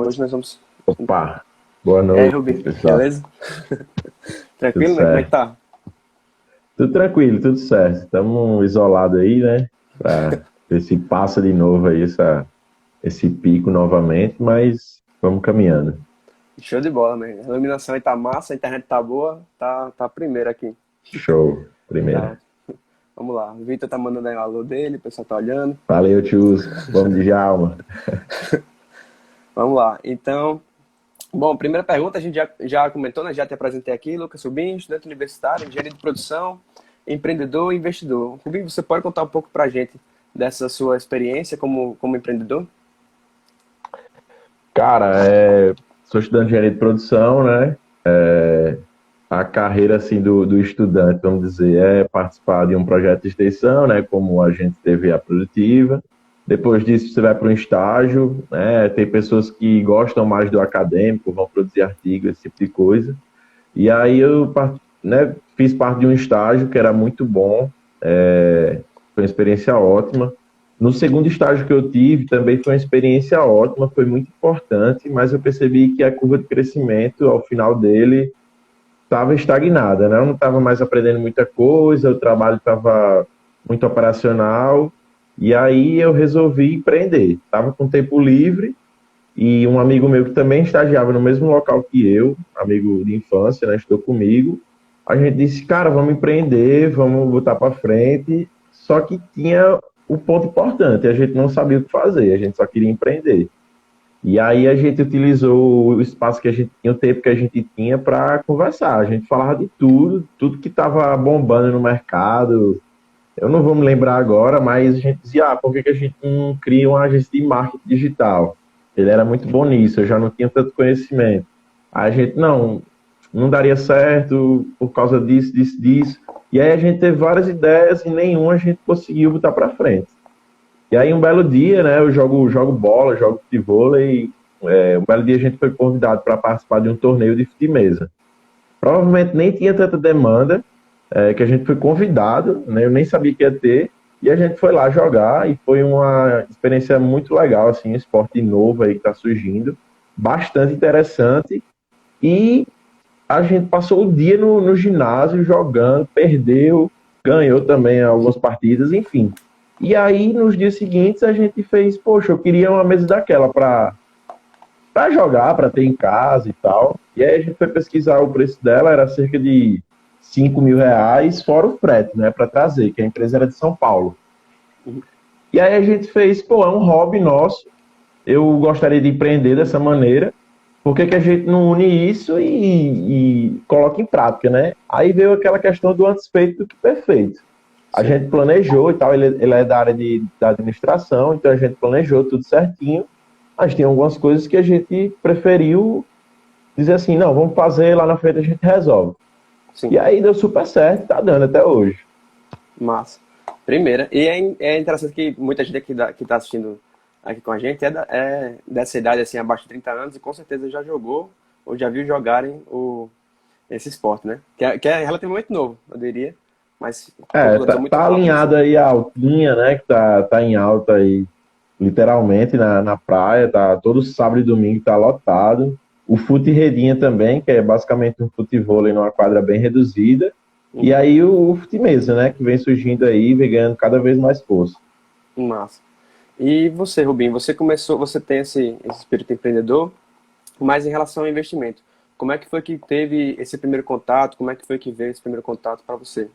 hoje nós vamos... Opa, boa E aí, noite, Rubinho, pessoal. beleza? Tudo Tranquilo, né? Como é que certo? tá? Tudo tranquilo, tudo certo. Estamos isolados aí, né? Para ver se passa de novo aí esse pico novamente, mas vamos caminhando. Show de bola, man. A iluminação aí tá massa, a internet tá boa, tá primeiro aqui. Show, Tá primeira. ótimo. Vamos lá. O Vitor tá mandando aí o alô dele, o pessoal tá olhando. Valeu, tios. Vamos de Djalma. Vamos lá. Então, bom, primeira pergunta, a gente já comentou, né? Já te apresentei aqui, Lucas Rubinho, estudante universitário, engenheiro de produção, empreendedor e investidor. Rubinho, você pode contar um pouco pra gente dessa sua experiência como empreendedor? Cara, sou estudante de engenharia de produção, né? A carreira assim do estudante, vamos dizer, é participar de um projeto de extensão, né, como a gente teve a produtiva. Depois disso, você vai para um estágio, né? Tem pessoas que gostam mais do acadêmico, vão produzir artigos, esse tipo de coisa. E aí né, fiz parte de um estágio que era muito bom, foi uma experiência ótima. No segundo estágio que eu tive, também foi uma experiência ótima, foi muito importante, mas eu percebi que a curva de crescimento, ao final dele, estava estagnada, né? Eu não estava mais aprendendo muita coisa, o trabalho estava muito operacional, e aí eu resolvi empreender. Estava com tempo livre, e um amigo meu que também estagiava no mesmo local que eu, amigo de infância, né, estudou comigo, a gente disse, cara, vamos empreender, vamos botar para frente, só que tinha o ponto importante, a gente não sabia o que fazer, a gente só queria empreender. E aí a gente utilizou o espaço que a gente tinha, o tempo que a gente tinha para conversar. A gente falava de tudo, tudo que estava bombando no mercado. Eu não vou me lembrar agora, mas a gente dizia, por que a gente não cria uma agência de marketing digital? Ele era muito bom nisso, eu já não tinha tanto conhecimento. Aí a gente, não daria certo por causa disso, disso, disso. E aí a gente teve várias ideias e nenhuma a gente conseguiu botar para frente. E aí um belo dia, né, eu jogo bola, jogo futevôlei, um belo dia a gente foi convidado para participar de um torneio de fute-mesa. Provavelmente nem tinha tanta demanda, que a gente foi convidado, né, eu nem sabia que ia ter, e a gente foi lá jogar e foi uma experiência muito legal, assim, um esporte novo aí que está surgindo, bastante interessante, e a gente passou o dia no ginásio jogando, perdeu, ganhou também algumas partidas, enfim. E aí, nos dias seguintes, a gente fez, poxa, eu queria uma mesa daquela para jogar, para ter em casa e tal. E aí a gente foi pesquisar o preço dela, era cerca de R$ 5.000, fora o frete, né, para trazer, que a empresa era de São Paulo. E aí a gente fez, é um hobby nosso, eu gostaria de empreender dessa maneira, por que que a gente não une isso e coloca em prática, né? Aí veio aquela questão do antes feito do que perfeito. A Sim. gente planejou e tal, ele é da área da administração, então a gente planejou tudo certinho, mas tem algumas coisas que a gente preferiu dizer assim, não, vamos fazer, lá na frente a gente resolve. Sim, E aí deu super certo, tá dando até hoje. massa. Primeira. E é interessante que muita gente que tá assistindo aqui com a gente é dessa idade, assim, abaixo de 30 anos, e com certeza já jogou ou já viu jogarem esse esporte, né? Que é relativamente novo, eu diria, mas popularizou muito Tá rápido, alinhado assim. aí a altinha, né, que tá em alta aí, literalmente, na praia, tá todo sábado e domingo tá lotado. O fute redinha também, que é basicamente um futevôlei numa quadra bem reduzida. E Uhum, aí o fute mesa, né, que vem surgindo aí, vem ganhando cada vez mais força. massa. E você, Rubinho, você tem esse espírito empreendedor, mas em relação ao investimento, como é que foi que teve esse primeiro contato? Como é que foi que veio esse primeiro contato para você?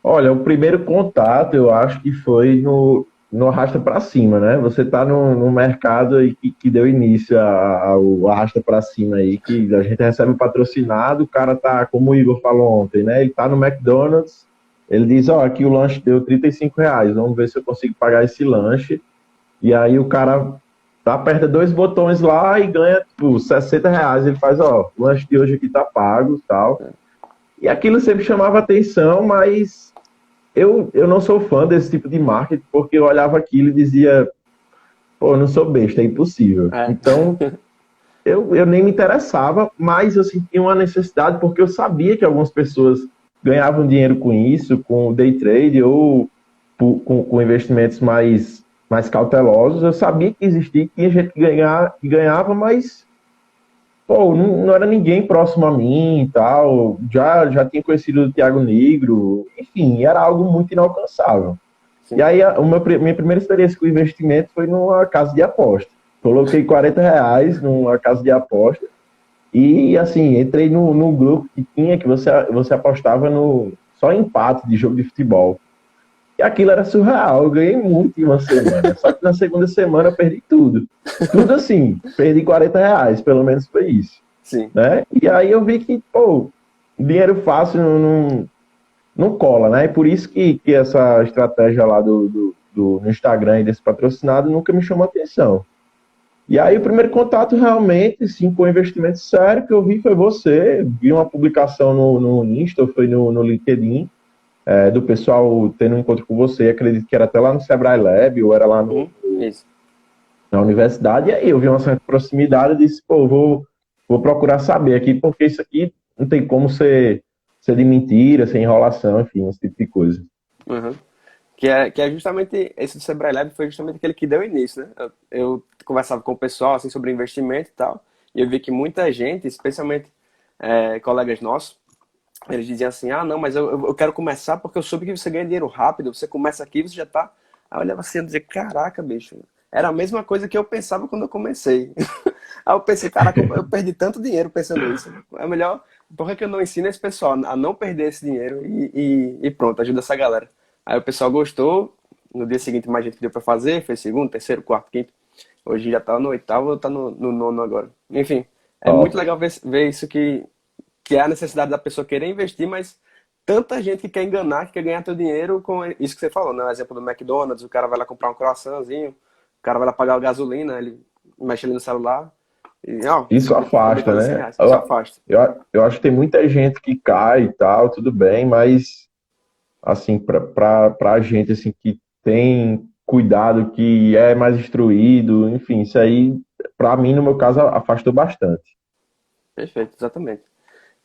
Olha, o primeiro contato eu acho que foi no Arrasta para Cima, né? Você tá no mercado aí que deu início ao Arrasta para Cima aí, que a gente recebe o patrocinado, o cara tá, como o Igor falou ontem, né? Ele tá no McDonald's, ele diz, aqui o lanche deu R$ 35, vamos ver se eu consigo pagar esse lanche. E aí o cara aperta dois botões lá e ganha, tipo, R$ 60. Ele faz, o lanche de hoje aqui tá pago e tal. E aquilo sempre chamava atenção, mas eu não sou fã desse tipo de marketing, porque eu olhava aquilo e dizia, pô, eu não sou besta, é impossível. É, Então, eu nem me interessava, mas eu sentia uma necessidade, porque eu sabia que algumas pessoas ganhavam dinheiro com isso, com o day trade ou com investimentos mais mais cautelosos. Eu sabia que existia, que tinha gente que ganhava, mas pô, não era ninguém próximo a mim e tal. Já tinha conhecido o Thiago Negro, enfim, era algo muito inalcançável. E Sim. aí, minha primeira experiência com investimento foi numa casa de aposta. Coloquei R$ 40 numa casa de aposta e, assim, entrei no grupo que tinha, que você apostava só em empate de jogo de futebol. E aquilo era surreal, eu ganhei muito em uma semana. Só que na segunda semana eu perdi tudo. Tudo assim, perdi R$ 40, pelo menos foi isso. Sim. Né? E aí eu vi que, pô, dinheiro fácil não cola, né? E por isso que essa estratégia lá no Instagram e desse patrocinado nunca me chamou atenção. E aí o primeiro contato realmente, sim, com investimento sério que eu vi foi você, vi uma publicação no Insta, ou foi no LinkedIn, do pessoal tendo um encontro com você, acredito que era até lá no Sebrae Lab, ou era lá Isso. na universidade, e aí eu vi uma certa proximidade e disse, pô, vou procurar saber aqui, porque isso aqui não tem como ser de mentira, ser enrolação, enfim, esse tipo de coisa. Uhum. Que é justamente, esse do Sebrae Lab foi justamente aquele que deu início, né? Eu conversava com o pessoal, assim, sobre investimento e tal, e eu vi que muita gente, especialmente colegas nossos, eles diziam assim, ah, não, mas eu quero começar porque eu soube que você ganha dinheiro rápido, você começa aqui, você já tá... Aí eu olhava assim e dizia, caraca, bicho, era a mesma coisa que eu pensava quando eu comecei. Aí eu pensei, caraca, eu perdi tanto dinheiro pensando isso. É melhor, por que que eu não ensino esse pessoal a não perder esse dinheiro e pronto, ajuda essa galera. Aí o pessoal gostou, no dia seguinte mais gente deu pra fazer, fez segundo, terceiro, quarto, quinto. Hoje já tá no oitavo, tá no nono agora. Enfim, é muito Top. legal ver isso que é a necessidade da pessoa querer investir, mas tanta gente que quer enganar, que quer ganhar teu dinheiro com isso que você falou, né? O exemplo do McDonald's, o cara vai lá comprar um croissantzinho, o cara vai lá pagar a gasolina, ele mexe ali no celular e, ó, Isso acabei de afasta, fazer 100 né? reais. Isso afasta. Eu acho que tem muita gente que cai e tal, tudo bem, mas, assim, pra a gente, assim, que tem cuidado, que é mais instruído, enfim, isso aí, pra mim, no meu caso, afastou bastante. Perfeito, exatamente.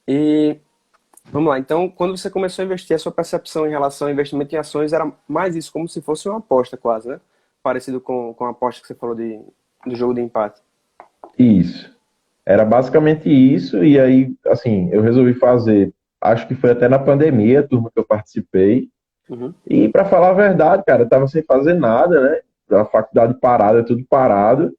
E vamos lá, então, quando você começou a investir, a sua percepção em relação ao investimento em ações era mais isso, como se fosse uma aposta quase, né? Parecido com a aposta que você falou do jogo de empate. Isso. Era basicamente isso, e aí, assim, eu resolvi fazer, acho que foi até na pandemia, a turma que eu participei, Uhum, e para falar a verdade, cara, eu tava sem fazer nada, né? A faculdade parada, tudo parado,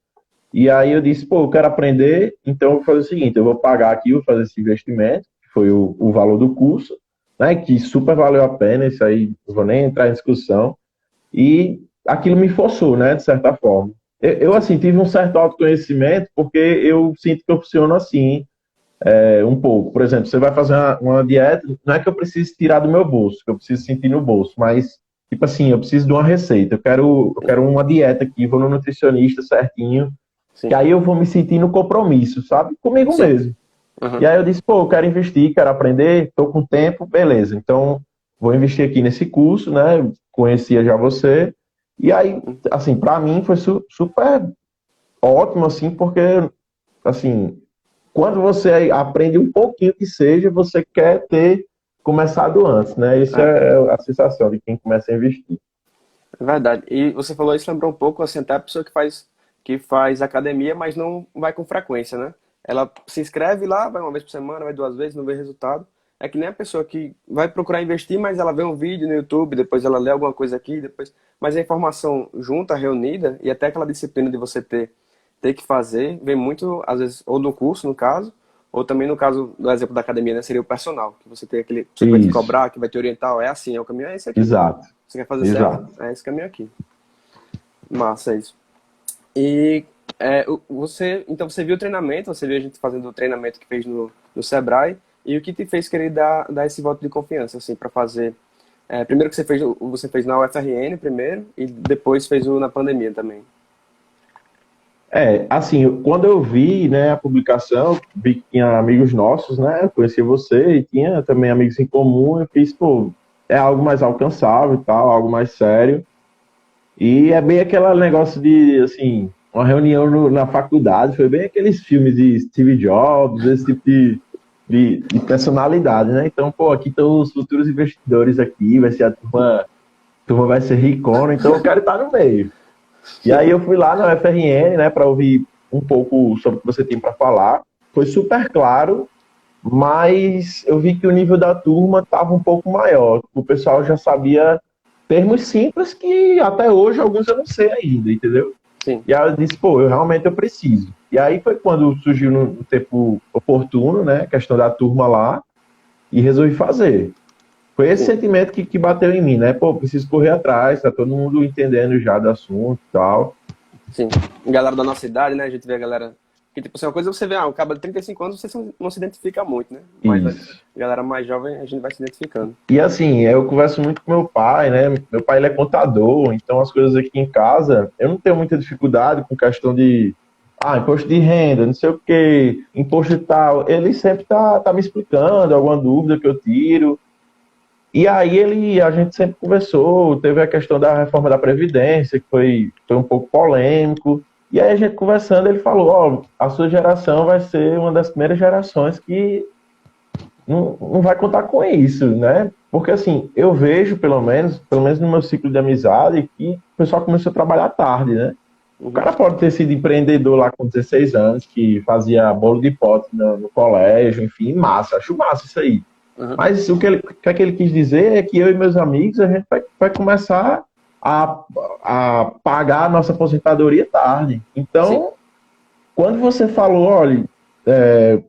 e aí eu disse, pô, eu quero aprender, então eu vou fazer o seguinte, eu vou pagar aqui, vou fazer esse investimento, que foi o valor do curso, né? Que super valeu a pena, isso aí, não vou nem entrar em discussão, e aquilo me forçou, né, de certa forma. sim, Assim, tive um certo autoconhecimento, porque eu sinto que eu funciono assim, um pouco. Por exemplo, você vai fazer uma dieta, não é que eu preciso tirar do meu bolso, que eu preciso sentir no bolso, mas, tipo assim, eu preciso de uma receita, eu quero uma dieta aqui, vou no nutricionista certinho, que sim, aí eu vou me sentir no compromisso, sabe? Comigo sim. mesmo. E Uhum, aí eu disse, pô, eu quero investir, quero aprender, estou com tempo, beleza. Então, vou investir aqui nesse curso, né? Conhecia já você. E aí, uhum. assim, para mim foi super ótimo, assim, porque, assim, quando você aprende um pouquinho que seja, você quer ter começado antes, né? Isso É, é a sensação de quem começa a investir. é verdade. E você falou isso, lembrou um pouco, assim, até a pessoa que faz academia, mas não vai com frequência, né? Ela se inscreve lá, vai uma vez por semana, vai duas vezes, não vê resultado. É que nem a pessoa que vai procurar investir, mas ela vê um vídeo no YouTube, depois ela lê alguma coisa aqui, depois. Mas a informação junta, reunida, e até aquela disciplina de você ter que fazer, vem muito, às vezes, ou no curso, no caso, ou também no caso do exemplo da academia, né? Seria o personal, que você tem aquele pessoa que vai te Isso, cobrar, que vai te orientar, ó, é assim, é o caminho é esse aqui. exato, Você quer fazer certo? exato. É esse caminho aqui. Massa, é isso. E então você viu o treinamento, você viu a gente fazendo o treinamento que fez no Sebrae, e o que te fez querer dar esse voto de confiança, assim, para fazer. Primeiro que você fez na UFRN primeiro, e depois fez o na pandemia também. Assim, quando eu vi, né, a publicação, vi que tinha amigos nossos, né, eu conheci você e tinha também amigos em comum, eu fiz, pô, é algo mais alcançável e tal, algo mais sério. E é bem aquele negócio de, assim, uma reunião na faculdade, foi bem aqueles filmes de Steve Jobs, esse tipo de personalidade, né? Então, pô, aqui estão os futuros investidores aqui, vai ser a turma vai ser ricona, então eu quero estar no meio. E aí eu fui lá na UFRN, né, para ouvir um pouco sobre o que você tem para falar. Foi super claro, mas eu vi que o nível da turma estava um pouco maior. O pessoal já sabia termos simples que até hoje alguns eu não sei ainda, entendeu? Sim, E aí eu disse, pô, eu preciso. E aí foi quando surgiu no tempo oportuno, né, a questão da turma lá, e resolvi fazer. Foi esse sim, sentimento que bateu em mim, né? Pô, preciso correr atrás, tá todo mundo entendendo já do assunto e tal. sim. Galera da nossa idade, né? A gente vê a galera. Que, tipo assim, uma coisa é você vê, um cara de 35 anos, você não se identifica muito, né? Mas a Isso. galera mais jovem, a gente vai se identificando. E assim, eu converso muito com meu pai, né? Meu pai ele é contador, então as coisas aqui em casa, eu não tenho muita dificuldade com questão de imposto de renda, não sei o quê, imposto e tal. Ele sempre tá me explicando alguma dúvida que eu tiro. E aí a gente sempre conversou, teve a questão da reforma da Previdência, que foi um pouco polêmico. E aí a gente conversando, ele falou, ó, a sua geração vai ser uma das primeiras gerações que não vai contar com isso, né? Porque assim, eu vejo, pelo menos no meu ciclo de amizade, que o pessoal começou a trabalhar tarde, né? O Uhum, cara pode ter sido empreendedor lá com 16 anos, que fazia bolo de pote no colégio, enfim, massa, acho massa isso aí. uhum, Mas o que é que ele quis dizer é que eu e meus amigos, a gente vai começar a, a pagar a nossa aposentadoria tarde. sim, Então, quando você falou, olha, é,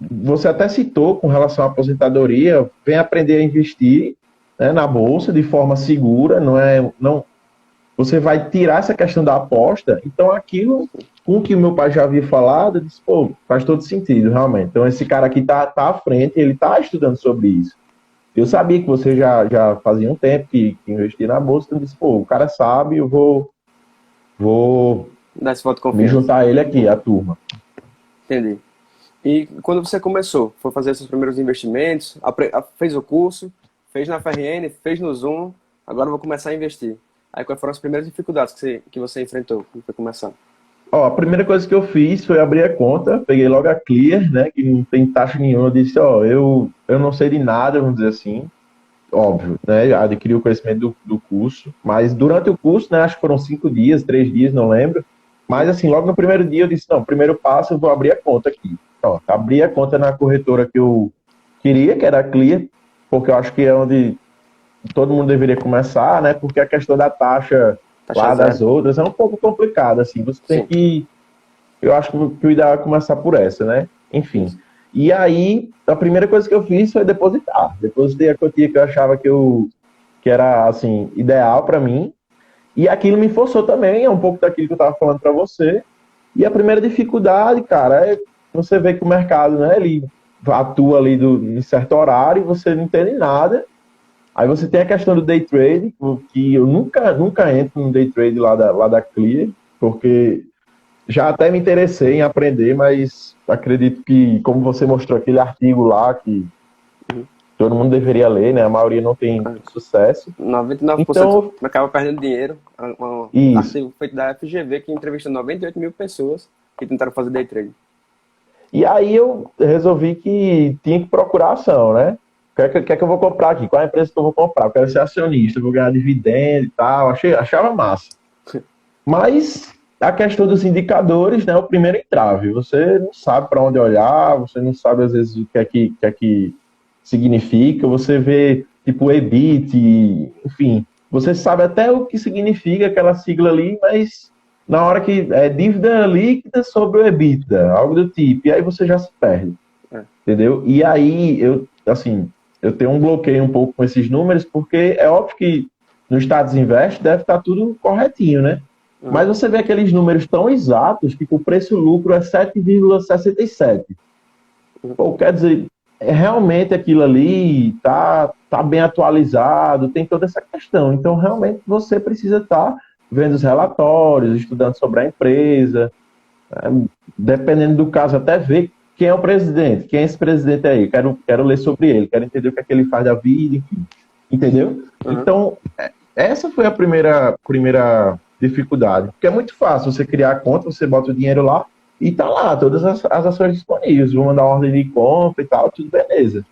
você até citou com relação à aposentadoria, vem aprender a investir, né, na bolsa de forma segura, não, você vai tirar essa questão da aposta. Então, aquilo com o que o meu pai já havia falado, eu disse, pô, faz todo sentido, realmente. Então, esse cara aqui tá à frente, ele tá estudando sobre isso. Eu sabia que você já fazia um tempo que investia na bolsa, então eu disse, pô, o cara sabe, vou dá esse voto de me confiança. juntar a ele aqui, a turma. Entendi. E quando você começou, foi fazer seus primeiros investimentos, fez o curso, fez na FRN, fez no Zoom, agora eu vou começar a investir. Aí quais foram as primeiras dificuldades que você enfrentou quando foi começar? Ó, a primeira coisa que eu fiz foi abrir a conta, peguei logo a Clear, né, que não tem taxa nenhuma, eu disse, ó, eu não sei de nada, vamos dizer assim, óbvio, né, adquiri o conhecimento do curso, mas durante o curso, né, acho que foram 5 dias, 3 dias, não lembro, mas Uhum. assim, logo no primeiro dia eu disse, não, primeiro passo eu vou abrir a conta aqui. Ó, abri a conta na corretora que eu queria, que era a Clear, porque eu acho que é onde todo mundo deveria começar, né, porque a questão da taxa Taxa lá das zero? outras é um pouco complicada, assim, você tem Sim, que eu acho que o ideal é começar por essa, né? Enfim. isso. E aí, a primeira coisa que eu fiz foi depositar. Depositei a quantia que eu achava que era, assim, ideal para mim. E aquilo me forçou também, é um pouco daquilo que eu estava falando para você. E a primeira dificuldade, cara, é você vê que o mercado, né, ele atua ali em certo horário e você não entende nada. Aí você tem a questão do day trade, que eu nunca entro no day trade lá da Clear, porque já até me interessei em aprender, mas acredito que, como você mostrou aquele artigo lá, que Uhum. todo mundo deveria ler, né? A maioria não tem Ah, sucesso. 99% Então, acaba perdendo dinheiro. Um isso. artigo feito da FGV que entrevistou 98 mil pessoas que tentaram fazer day trade. E aí eu resolvi que tinha que procurar ação, né? O que é que eu vou comprar aqui? Qual é a empresa que eu vou comprar? Eu quero ser acionista, eu vou ganhar dividendo e tal. Achava massa. Mas a questão dos indicadores, né, é o primeiro entrave. Você não sabe para onde olhar, você não sabe às vezes o que é que significa. Você vê tipo EBIT, enfim, você sabe até o que significa aquela sigla ali, mas na hora que é dívida líquida sobre o EBITDA, algo do tipo, e aí você já se perde, É. entendeu? E aí eu tenho um bloqueio um pouco com esses números, porque é óbvio que no Estados Invest deve estar tudo corretinho, né? Uhum. Mas você vê aqueles números tão exatos que o preço-lucro é 7,67. Uhum. Pô, quer dizer, realmente aquilo ali tá bem atualizado, tem toda essa questão. Então, realmente, você precisa estar vendo os relatórios, estudando sobre a empresa, dependendo do caso, até ver quem é o presidente, quem é esse presidente aí, quero ler sobre ele, quero entender o que é que ele faz da vida, enfim. Entendeu? Uhum. Então, essa foi a primeira dificuldade. Porque é muito fácil você criar a conta, você bota o dinheiro lá e tá lá, todas as ações disponíveis. Vou mandar ordem de compra e tal, tudo beleza.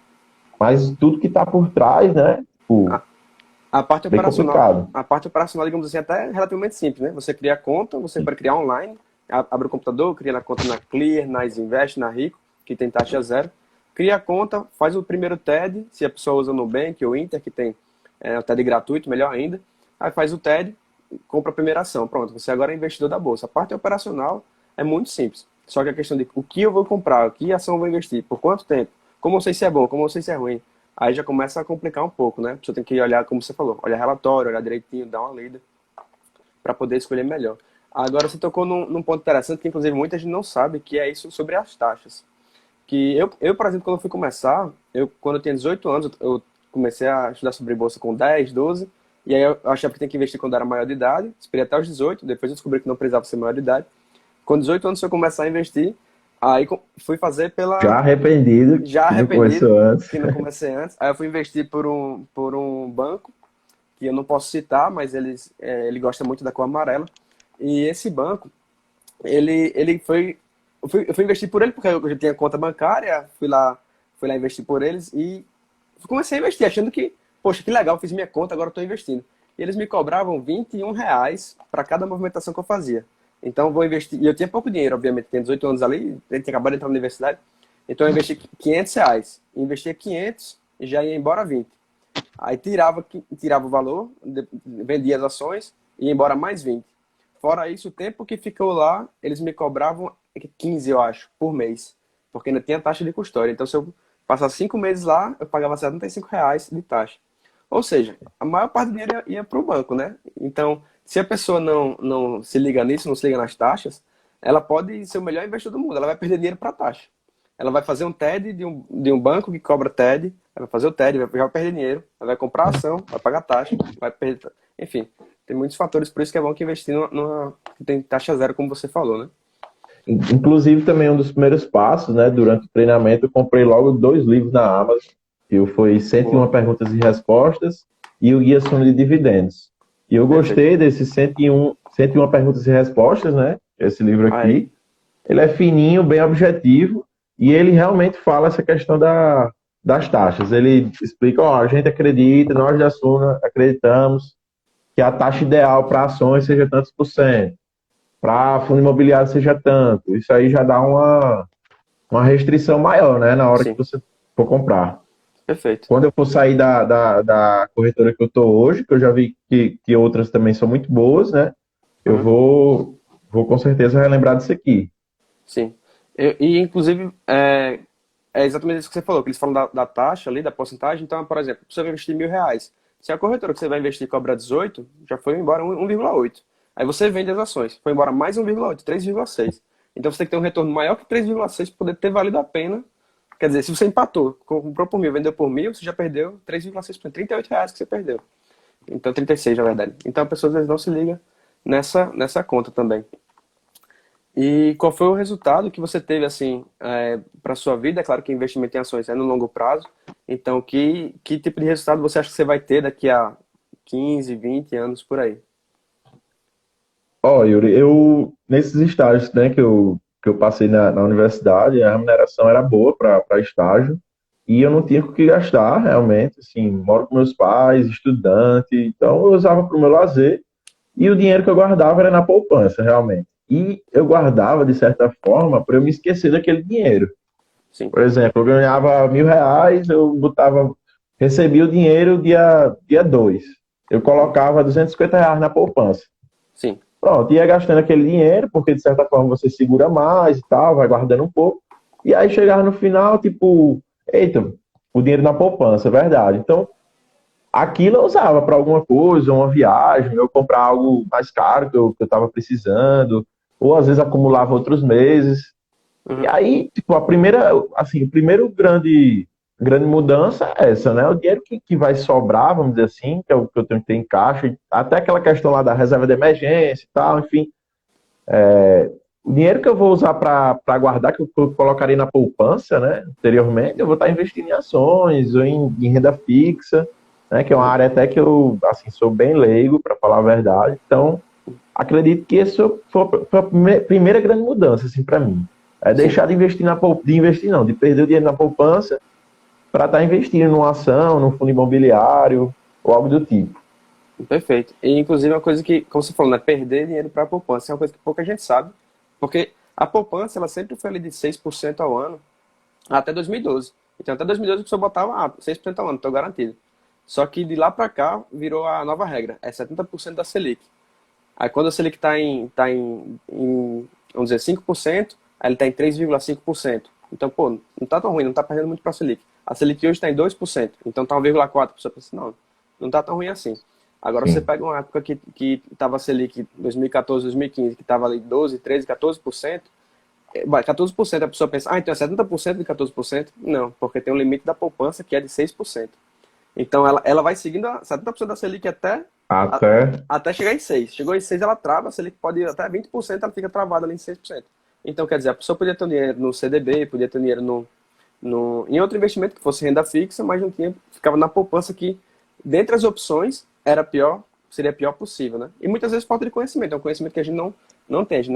Mas tudo que tá por trás, né? Tipo, Bem complicado. A parte operacional, digamos assim, até é relativamente simples, né? Você cria a conta, você pode criar online, abre o computador, cria na conta na Clear, na Isinvest, na Rico, que tem taxa zero. Cria a conta, faz o primeiro TED, se a pessoa usa Nubank ou Inter, que tem o TED gratuito, melhor ainda. Aí faz o TED, compra a primeira ação. Pronto, você agora é investidor da bolsa. A parte operacional é muito simples. Só que a questão de o que eu vou comprar, que ação eu vou investir, por quanto tempo, como eu sei se é bom, como eu sei se é ruim, aí já começa a complicar um pouco, né? Você tem que olhar, como você falou, olhar relatório, olhar direitinho, dar uma lida, para poder escolher melhor. Agora você tocou num ponto interessante que, inclusive, muita gente não sabe, que é isso sobre as taxas. Que por exemplo, quando eu fui começar, quando eu tinha 18 anos, eu comecei a estudar sobre bolsa com 10, 12, e aí eu achava que tinha que investir quando era maior de idade, esperei até os 18, depois eu descobri que não precisava ser maior de idade. Com 18 anos, se eu começar a investir, aí fui fazer Já pela... arrependido, Já que não arrependido, começou antes. que não comecei antes. Aí eu fui investir por um banco, que eu não posso citar, mas ele gosta muito da cor amarela. E esse banco, ele foi... Eu fui investir por ele porque eu já tinha conta bancária, fui lá investir por eles e comecei a investir, achando que, poxa, que legal, fiz minha conta, agora estou investindo. E eles me cobravam R$ 21 para cada movimentação que eu fazia. Então, vou investir. E eu tinha pouco dinheiro, obviamente, tinha 18 anos ali, eu tinha acabado de entrar na universidade. Então, eu investi R$ 500. Investia 500 e já ia embora 20. Aí tirava o valor, vendia as ações e ia embora mais 20. Fora isso, o tempo que ficou lá, eles me cobravam 15, eu acho, por mês. Porque ainda tinha taxa de custódia. Então, se eu passasse 5 meses lá, eu pagava R$ 75 de taxa. Ou seja, a maior parte do dinheiro ia para o banco, né? Então, se a pessoa não se liga nisso, não se liga nas taxas, ela pode ser o melhor investidor do mundo. Ela vai perder dinheiro para taxa. Ela vai fazer um TED de um banco que cobra TED, ela vai fazer o TED, já vai perder dinheiro, ela vai comprar ação, vai pagar taxa, vai perder... Enfim, tem muitos fatores, por isso que é bom que investir numa que tem taxa zero, como você falou, né? Inclusive, também um dos primeiros passos, né, durante o treinamento, eu comprei logo 2 livros na Amazon, que foi 101 Boa, Perguntas e Respostas e o Guia Suno de Dividendos. E eu perfeito. gostei desses 101 Perguntas e Respostas, né, esse livro Aí, aqui. Ele é fininho, bem objetivo, e ele realmente fala essa questão das taxas. Ele explica, ó, a gente acredita, nós da Suno acreditamos que a taxa ideal para ações seja tantos por cento, para fundo imobiliário seja tanto. Isso aí já dá uma restrição maior, né, na hora que sim, você for comprar. perfeito. Quando eu for sair da corretora que eu estou hoje, que eu já vi que outras também são muito boas, né, eu Uhum. vou com certeza relembrar disso aqui. Sim. Inclusive, é exatamente isso que você falou, que eles falam da taxa ali, da porcentagem. Então, por exemplo, você vai investir R$ 1.000. Se a corretora que você vai investir cobra 18, já foi embora 1,8. Aí você vende as ações, foi embora mais 1,8, 3,6. Então você tem que ter um retorno maior que 3,6 para poder ter valido a pena. Quer dizer, se você empatou, comprou por 1.000, vendeu por 1.000, você já perdeu 3,6%, R$ 38 que você perdeu. Então, 36 na verdade. Então, a pessoa às vezes não se liga nessa conta também. E qual foi o resultado que você teve, assim, para sua vida? É claro que investimento em ações é no longo prazo. Então, que tipo de resultado você acha que você vai ter daqui a 15, 20 anos por aí? Ó, Yuri, nesses estágios, né, que eu passei na universidade, a remuneração era boa para estágio e eu não tinha com o que gastar, realmente, assim, moro com meus pais, estudante, então eu usava para o meu lazer e o dinheiro que eu guardava era na poupança, realmente. E eu guardava, de certa forma, para eu me esquecer daquele dinheiro. Sim, Por exemplo, eu ganhava R$ 1.000, eu recebia o dinheiro dia 2. Eu colocava R$ 250 na poupança. sim, Pronto, ia gastando aquele dinheiro, porque de certa forma você segura mais e tal, vai guardando um pouco. E aí chegava no final, tipo, eita, o dinheiro na poupança, é verdade. Então, aquilo eu usava para alguma coisa, uma viagem, eu comprar algo mais caro que eu estava precisando, ou às vezes acumulava outros meses. E uhum, aí, tipo, o primeiro grande mudança é essa, né? O dinheiro que vai sobrar, vamos dizer assim, que é o que eu tenho que ter em caixa, até aquela questão lá da reserva de emergência e tal, enfim. O dinheiro que eu vou usar para guardar, que eu colocarei na poupança, né? Anteriormente, eu vou estar investindo em ações ou em renda fixa, né? Que é uma uhum, área até que eu, assim, sou bem leigo, para falar a verdade. Então, acredito que essa foi a primeira grande mudança, assim, para mim. É sim. deixar de investir de investir não, de perder o dinheiro na poupança para estar investindo numa ação, num fundo imobiliário ou algo do tipo. Perfeito. E, inclusive, uma coisa que, como você falou, né, perder dinheiro para a poupança é uma coisa que pouca gente sabe, porque a poupança, ela sempre foi ali de 6% ao ano até 2012. Então, até 2012 a pessoa botava 6% ao ano, estou garantido. Só que de lá para cá virou a nova regra, é 70% da Selic. Aí quando a Selic vamos dizer, 5%, aí ele está em 3,5%. Então, pô, não está tão ruim, não está perdendo muito para a Selic. A Selic hoje está em 2%, então está 1,4%. A pessoa pensa, não está tão ruim assim. Agora você Sim. pega uma época que estava a Selic 2014, 2015, que estava ali 12, 13, 14%, 14% a pessoa pensa, então é 70% de 14%? Não, porque tem um limite da poupança que é de 6%. Então ela vai seguindo a 70% da Selic a- Até. até chegar em 6%. Chegou em 6%, ela trava, a Selic pode ir até 20%, ela fica travada ali em 6%. Então, quer dizer, a pessoa podia ter um dinheiro no CDB, podia ter um dinheiro em outro investimento que fosse renda fixa, mas não tinha, ficava na poupança que, dentre as opções, era pior, seria a pior possível, né? E muitas vezes falta de conhecimento, é um conhecimento que a gente não tem, a gente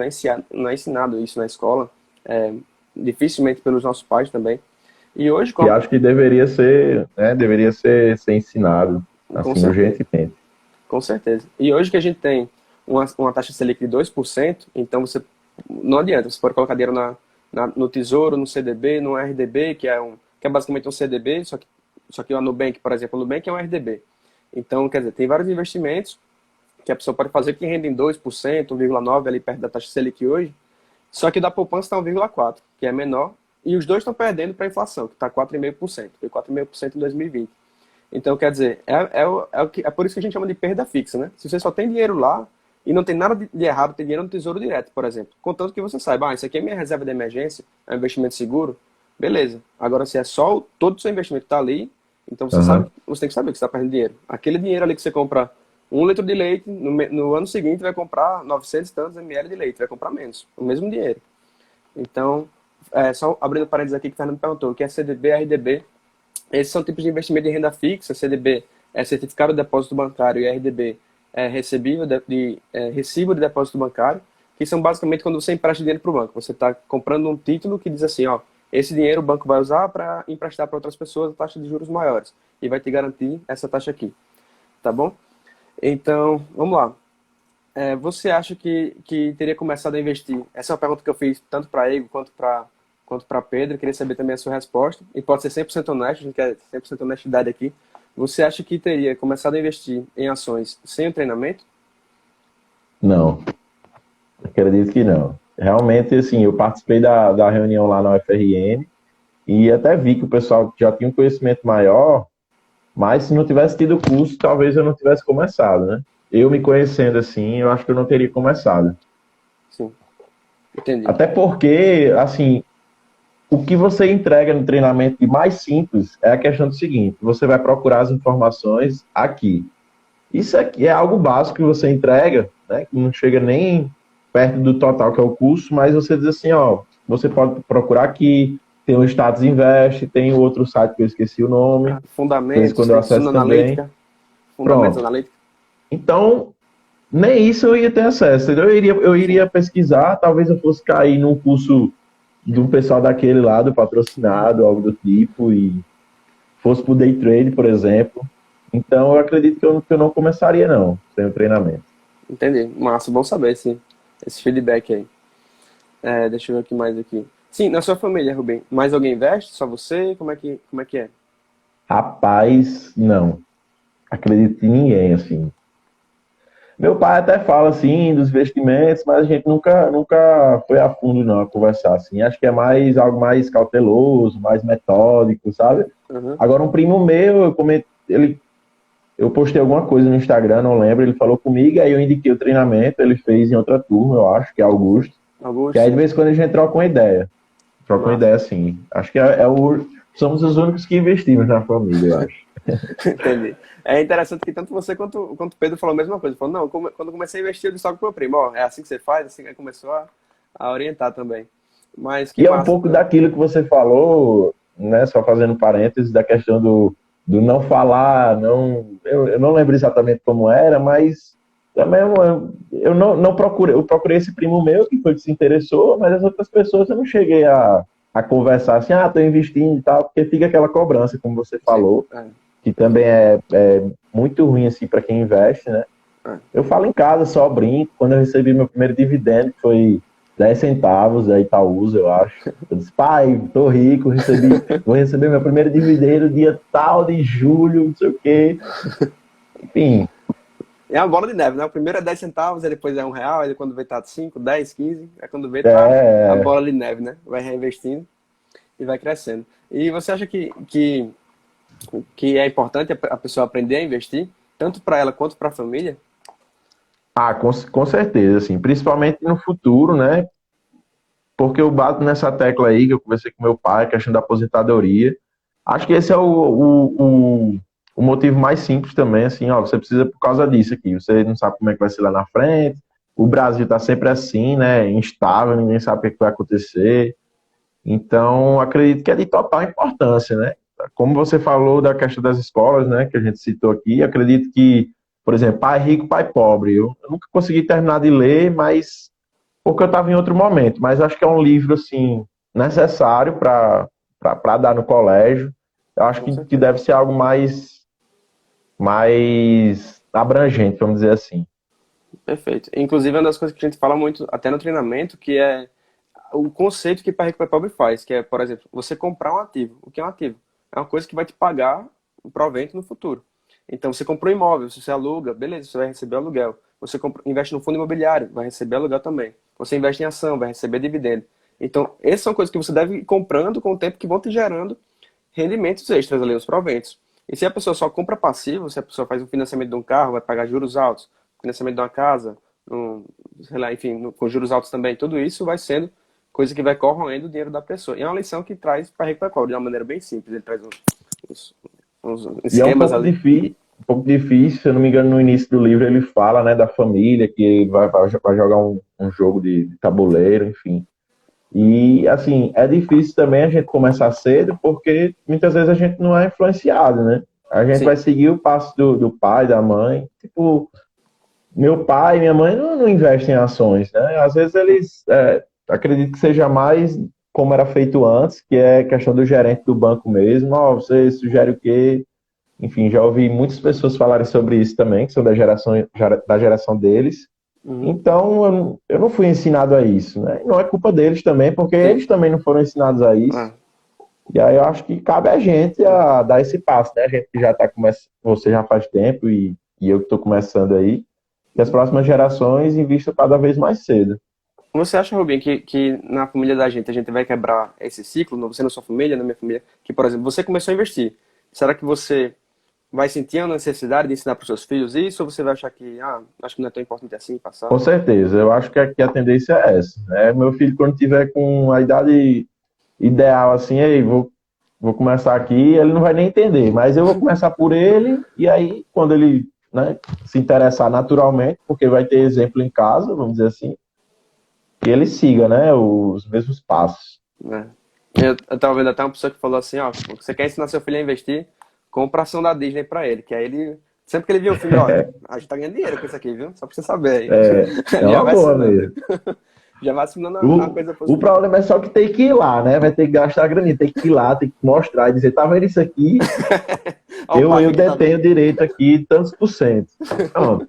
não é ensinado isso na escola, dificilmente pelos nossos pais também. E hoje, Que acho que deveria ser, né, deveria ser ensinado, com assim, certeza. urgentemente. Com certeza. E hoje que a gente tem uma taxa Selic de 2%, então você não adianta, você pode colocar dinheiro no Tesouro, no CDB, no RDB, que é basicamente um CDB, só que o Nubank, por exemplo, o Nubank é um RDB. Então, quer dizer, tem vários investimentos que a pessoa pode fazer que rendem 2%, 1,9% ali perto da taxa Selic hoje, só que da poupança está 1,4%, que é menor, e os dois estão perdendo para a inflação, que está 4,5%, foi 4,5% em 2020. Então, quer dizer, é por isso que a gente chama de perda fixa, né? Se você só tem dinheiro lá e não tem nada de errado, tem dinheiro no Tesouro Direto, por exemplo. Contanto que você saiba, isso aqui é minha reserva de emergência, é um investimento seguro, beleza. Agora, se é só todo o seu investimento está ali, então Aham. você tem que saber que você está perdendo dinheiro. Aquele dinheiro ali que você compra 1 litro de leite, no ano seguinte vai comprar 900 e tantos ml de leite, vai comprar menos, o mesmo dinheiro. Então, só abrindo parênteses aqui que o Fernando perguntou, o que é CDB, RDB? Esses são tipos de investimento de renda fixa. CDB é certificado de depósito bancário e RDB é recibo de depósito bancário, que são basicamente quando você empresta dinheiro para o banco. Você está comprando um título que diz assim, ó, esse dinheiro o banco vai usar para emprestar para outras pessoas a taxa de juros maiores e vai te garantir essa taxa aqui, tá bom? Então, vamos lá. Você acha que teria começado a investir? Essa é uma pergunta que eu fiz tanto para Ego quanto para Pedro. Eu queria saber também a sua resposta. E pode ser 100% honesto, a gente quer 100% honestidade aqui. Você acha que teria começado a investir em ações sem o treinamento? Não, acredito que não. Realmente, assim, eu participei da reunião lá na UFRN e até vi que o pessoal já tinha um conhecimento maior, mas se não tivesse tido curso, talvez eu não tivesse começado, né? Eu me conhecendo assim, eu acho que eu não teria começado. Sim, entendi. Até porque, assim, o que você entrega no treinamento de mais simples é a questão do seguinte: você vai procurar as informações aqui. Isso aqui é algo básico que você entrega, né? Que não chega nem perto do total que é o curso, mas você diz assim, ó, você pode procurar aqui, tem o Status Invest, tem o outro site que eu esqueci o nome, de vez em Fundamentos, quando eu tem acesso Suno também. Analítica, Fundamentos Pronto. Analítica. Então, nem isso eu ia ter acesso, entendeu? Eu iria Sim, pesquisar, talvez eu fosse cair num curso de um pessoal daquele lado, patrocinado, algo do tipo, e fosse pro day trade, por exemplo. Então, eu acredito que eu não começaria, não, sem o treinamento. entendi. Massa, bom saber esse feedback aí. Deixa eu ver o que mais aqui. Sim, na sua família, Rubem, mais alguém investe? Só você? Como é que é? Rapaz, não. Acredito em ninguém, assim. Meu pai até fala, assim, dos investimentos, mas a gente nunca foi a fundo, não, a conversar, assim. Acho que é mais algo mais cauteloso, mais metódico, sabe? Uhum. Agora, um primo meu, eu postei alguma coisa no Instagram, não lembro, ele falou comigo, aí eu indiquei o treinamento, ele fez em outra turma, eu acho, que é Augusto. Que Augusto, aí, de sim. vez em quando, a gente troca uma ideia. Troca uma Massa. ideia, assim. Acho que somos os únicos que investimos na família, eu acho. Entendi. É interessante que tanto você quanto o Pedro falou a mesma coisa. Falou, não, quando eu comecei a investir, eu disse logo pro meu primo, ó, é assim que você faz, assim que ele começou a orientar também. Mas que E é um massa, pouco cara. daquilo que você falou, né? Só fazendo parênteses, da questão do não falar, eu não lembro exatamente como era, mas também eu não procurei, eu procurei esse primo meu que foi que se interessou, mas as outras pessoas eu não cheguei a conversar assim, tô investindo e tal, porque fica aquela cobrança, como você Sim, falou. que também é muito ruim assim para quem investe, né? Eu falo em casa, só brinco. Quando eu recebi meu primeiro dividendo, que foi 10 centavos da Itaúsa, eu acho. Eu disse, pai, tô rico, vou receber meu primeiro dividendo dia tal de julho, não sei o quê. Enfim, É uma bola de neve, né? O primeiro é 10 centavos, aí depois é R$ 1, aí quando vê tá 5, 10, 15, aí quando vê tá a é, bola de neve, né? Vai reinvestindo e vai crescendo. E você acha que é importante a pessoa aprender a investir, tanto para ela quanto para a família? com certeza, assim, principalmente no futuro, né? Porque eu bato nessa tecla aí que eu conversei com meu pai, questão da aposentadoria. Acho que esse é o motivo mais simples também, assim, ó, você precisa por causa disso aqui. Você não sabe como é que vai ser lá na frente. O Brasil está sempre assim, né? Instável, ninguém sabe o que é que vai acontecer. Então, acredito que é de total importância, né? Como você falou da questão das escolas, né, que a gente citou aqui, acredito que, por exemplo, Pai Rico, Pai Pobre, eu nunca consegui terminar de ler, mas porque eu estava em outro momento, mas acho que é um livro, assim, necessário para dar no colégio. Eu acho Com que certeza. deve ser algo mais abrangente, vamos dizer assim. Perfeito. Inclusive, é uma das coisas que a gente fala muito, até no treinamento, que é o conceito que Pai Rico, Pai Pobre faz, que é, por exemplo, você comprar um ativo. O que é um ativo? É uma coisa que vai te pagar um provento no futuro. Então, você comprou um imóvel, se você aluga, beleza, você vai receber aluguel. Você investe no fundo imobiliário, vai receber aluguel também. Você investe em ação, vai receber dividendo. Então, essas são coisas que você deve ir comprando com o tempo que vão te gerando rendimentos extras ali, os proventos. E se a pessoa só compra passivo, se a pessoa faz um financiamento de um carro, vai pagar juros altos, financiamento de uma casa, sei lá, enfim, com juros altos também, tudo isso vai sendo coisa que vai corroendo o dinheiro da pessoa. E é uma lição que traz para Rico para Pobre, de uma maneira bem simples. Ele traz uns, uns E é esquemas ali. um pouco difícil, se eu não me engano, no início do livro ele fala, né, da família, que vai jogar um jogo de tabuleiro, enfim. E, assim, é difícil também a gente começar cedo, porque muitas vezes a gente não é influenciado, né? A gente vai Sim, seguir o passo do pai, da mãe. Tipo, meu pai e minha mãe não investem em ações, né? Às vezes eles, acredito que seja mais como era feito antes, que é questão do gerente do banco mesmo. Ó, você sugere o quê? Enfim, já ouvi muitas pessoas falarem sobre isso também, que são da geração deles. uhum, Então, eu não fui ensinado a isso, né? E não é culpa deles também, porque sim. eles também não foram ensinados a isso. Ah, E aí eu acho que cabe a gente ah. a dar esse passo, né? A gente que já está começando, você já faz tempo e eu que estou começando aí, que as próximas gerações investam cada vez mais cedo. Você acha, Rubinho, que na família da gente a gente vai quebrar esse ciclo, você na sua família, na minha família, que, por exemplo, você começou a investir. Será que você vai sentir a necessidade de ensinar para os seus filhos isso, ou você vai achar que, acho que não é tão importante assim passar? Com certeza, eu acho que a tendência é essa, né? Meu filho, quando tiver com a idade ideal, assim, aí, vou começar aqui, ele não vai nem entender, mas eu vou começar por ele, e aí, quando ele, né, se interessar naturalmente, porque vai ter exemplo em casa, vamos dizer assim, que ele siga, né, os mesmos passos. Né? Eu tava vendo até uma pessoa que falou assim, ó, você quer ensinar seu filho a investir, compra a ação da Disney pra ele, que aí ele, sempre que ele vê o filme, ó, a gente tá ganhando dinheiro com isso aqui, viu? Só pra você saber aí. É Ele já uma vai boa ensinando. mesmo. Já vai ensinando a O, coisa o positiva. problema é só que tem que ir lá, né, vai ter que gastar a graninha, tem que ir lá, tem que mostrar e dizer, tá vendo isso aqui? Olha o Eu pai que tá detenho vendo. direito aqui, tantos por cento. Pronto,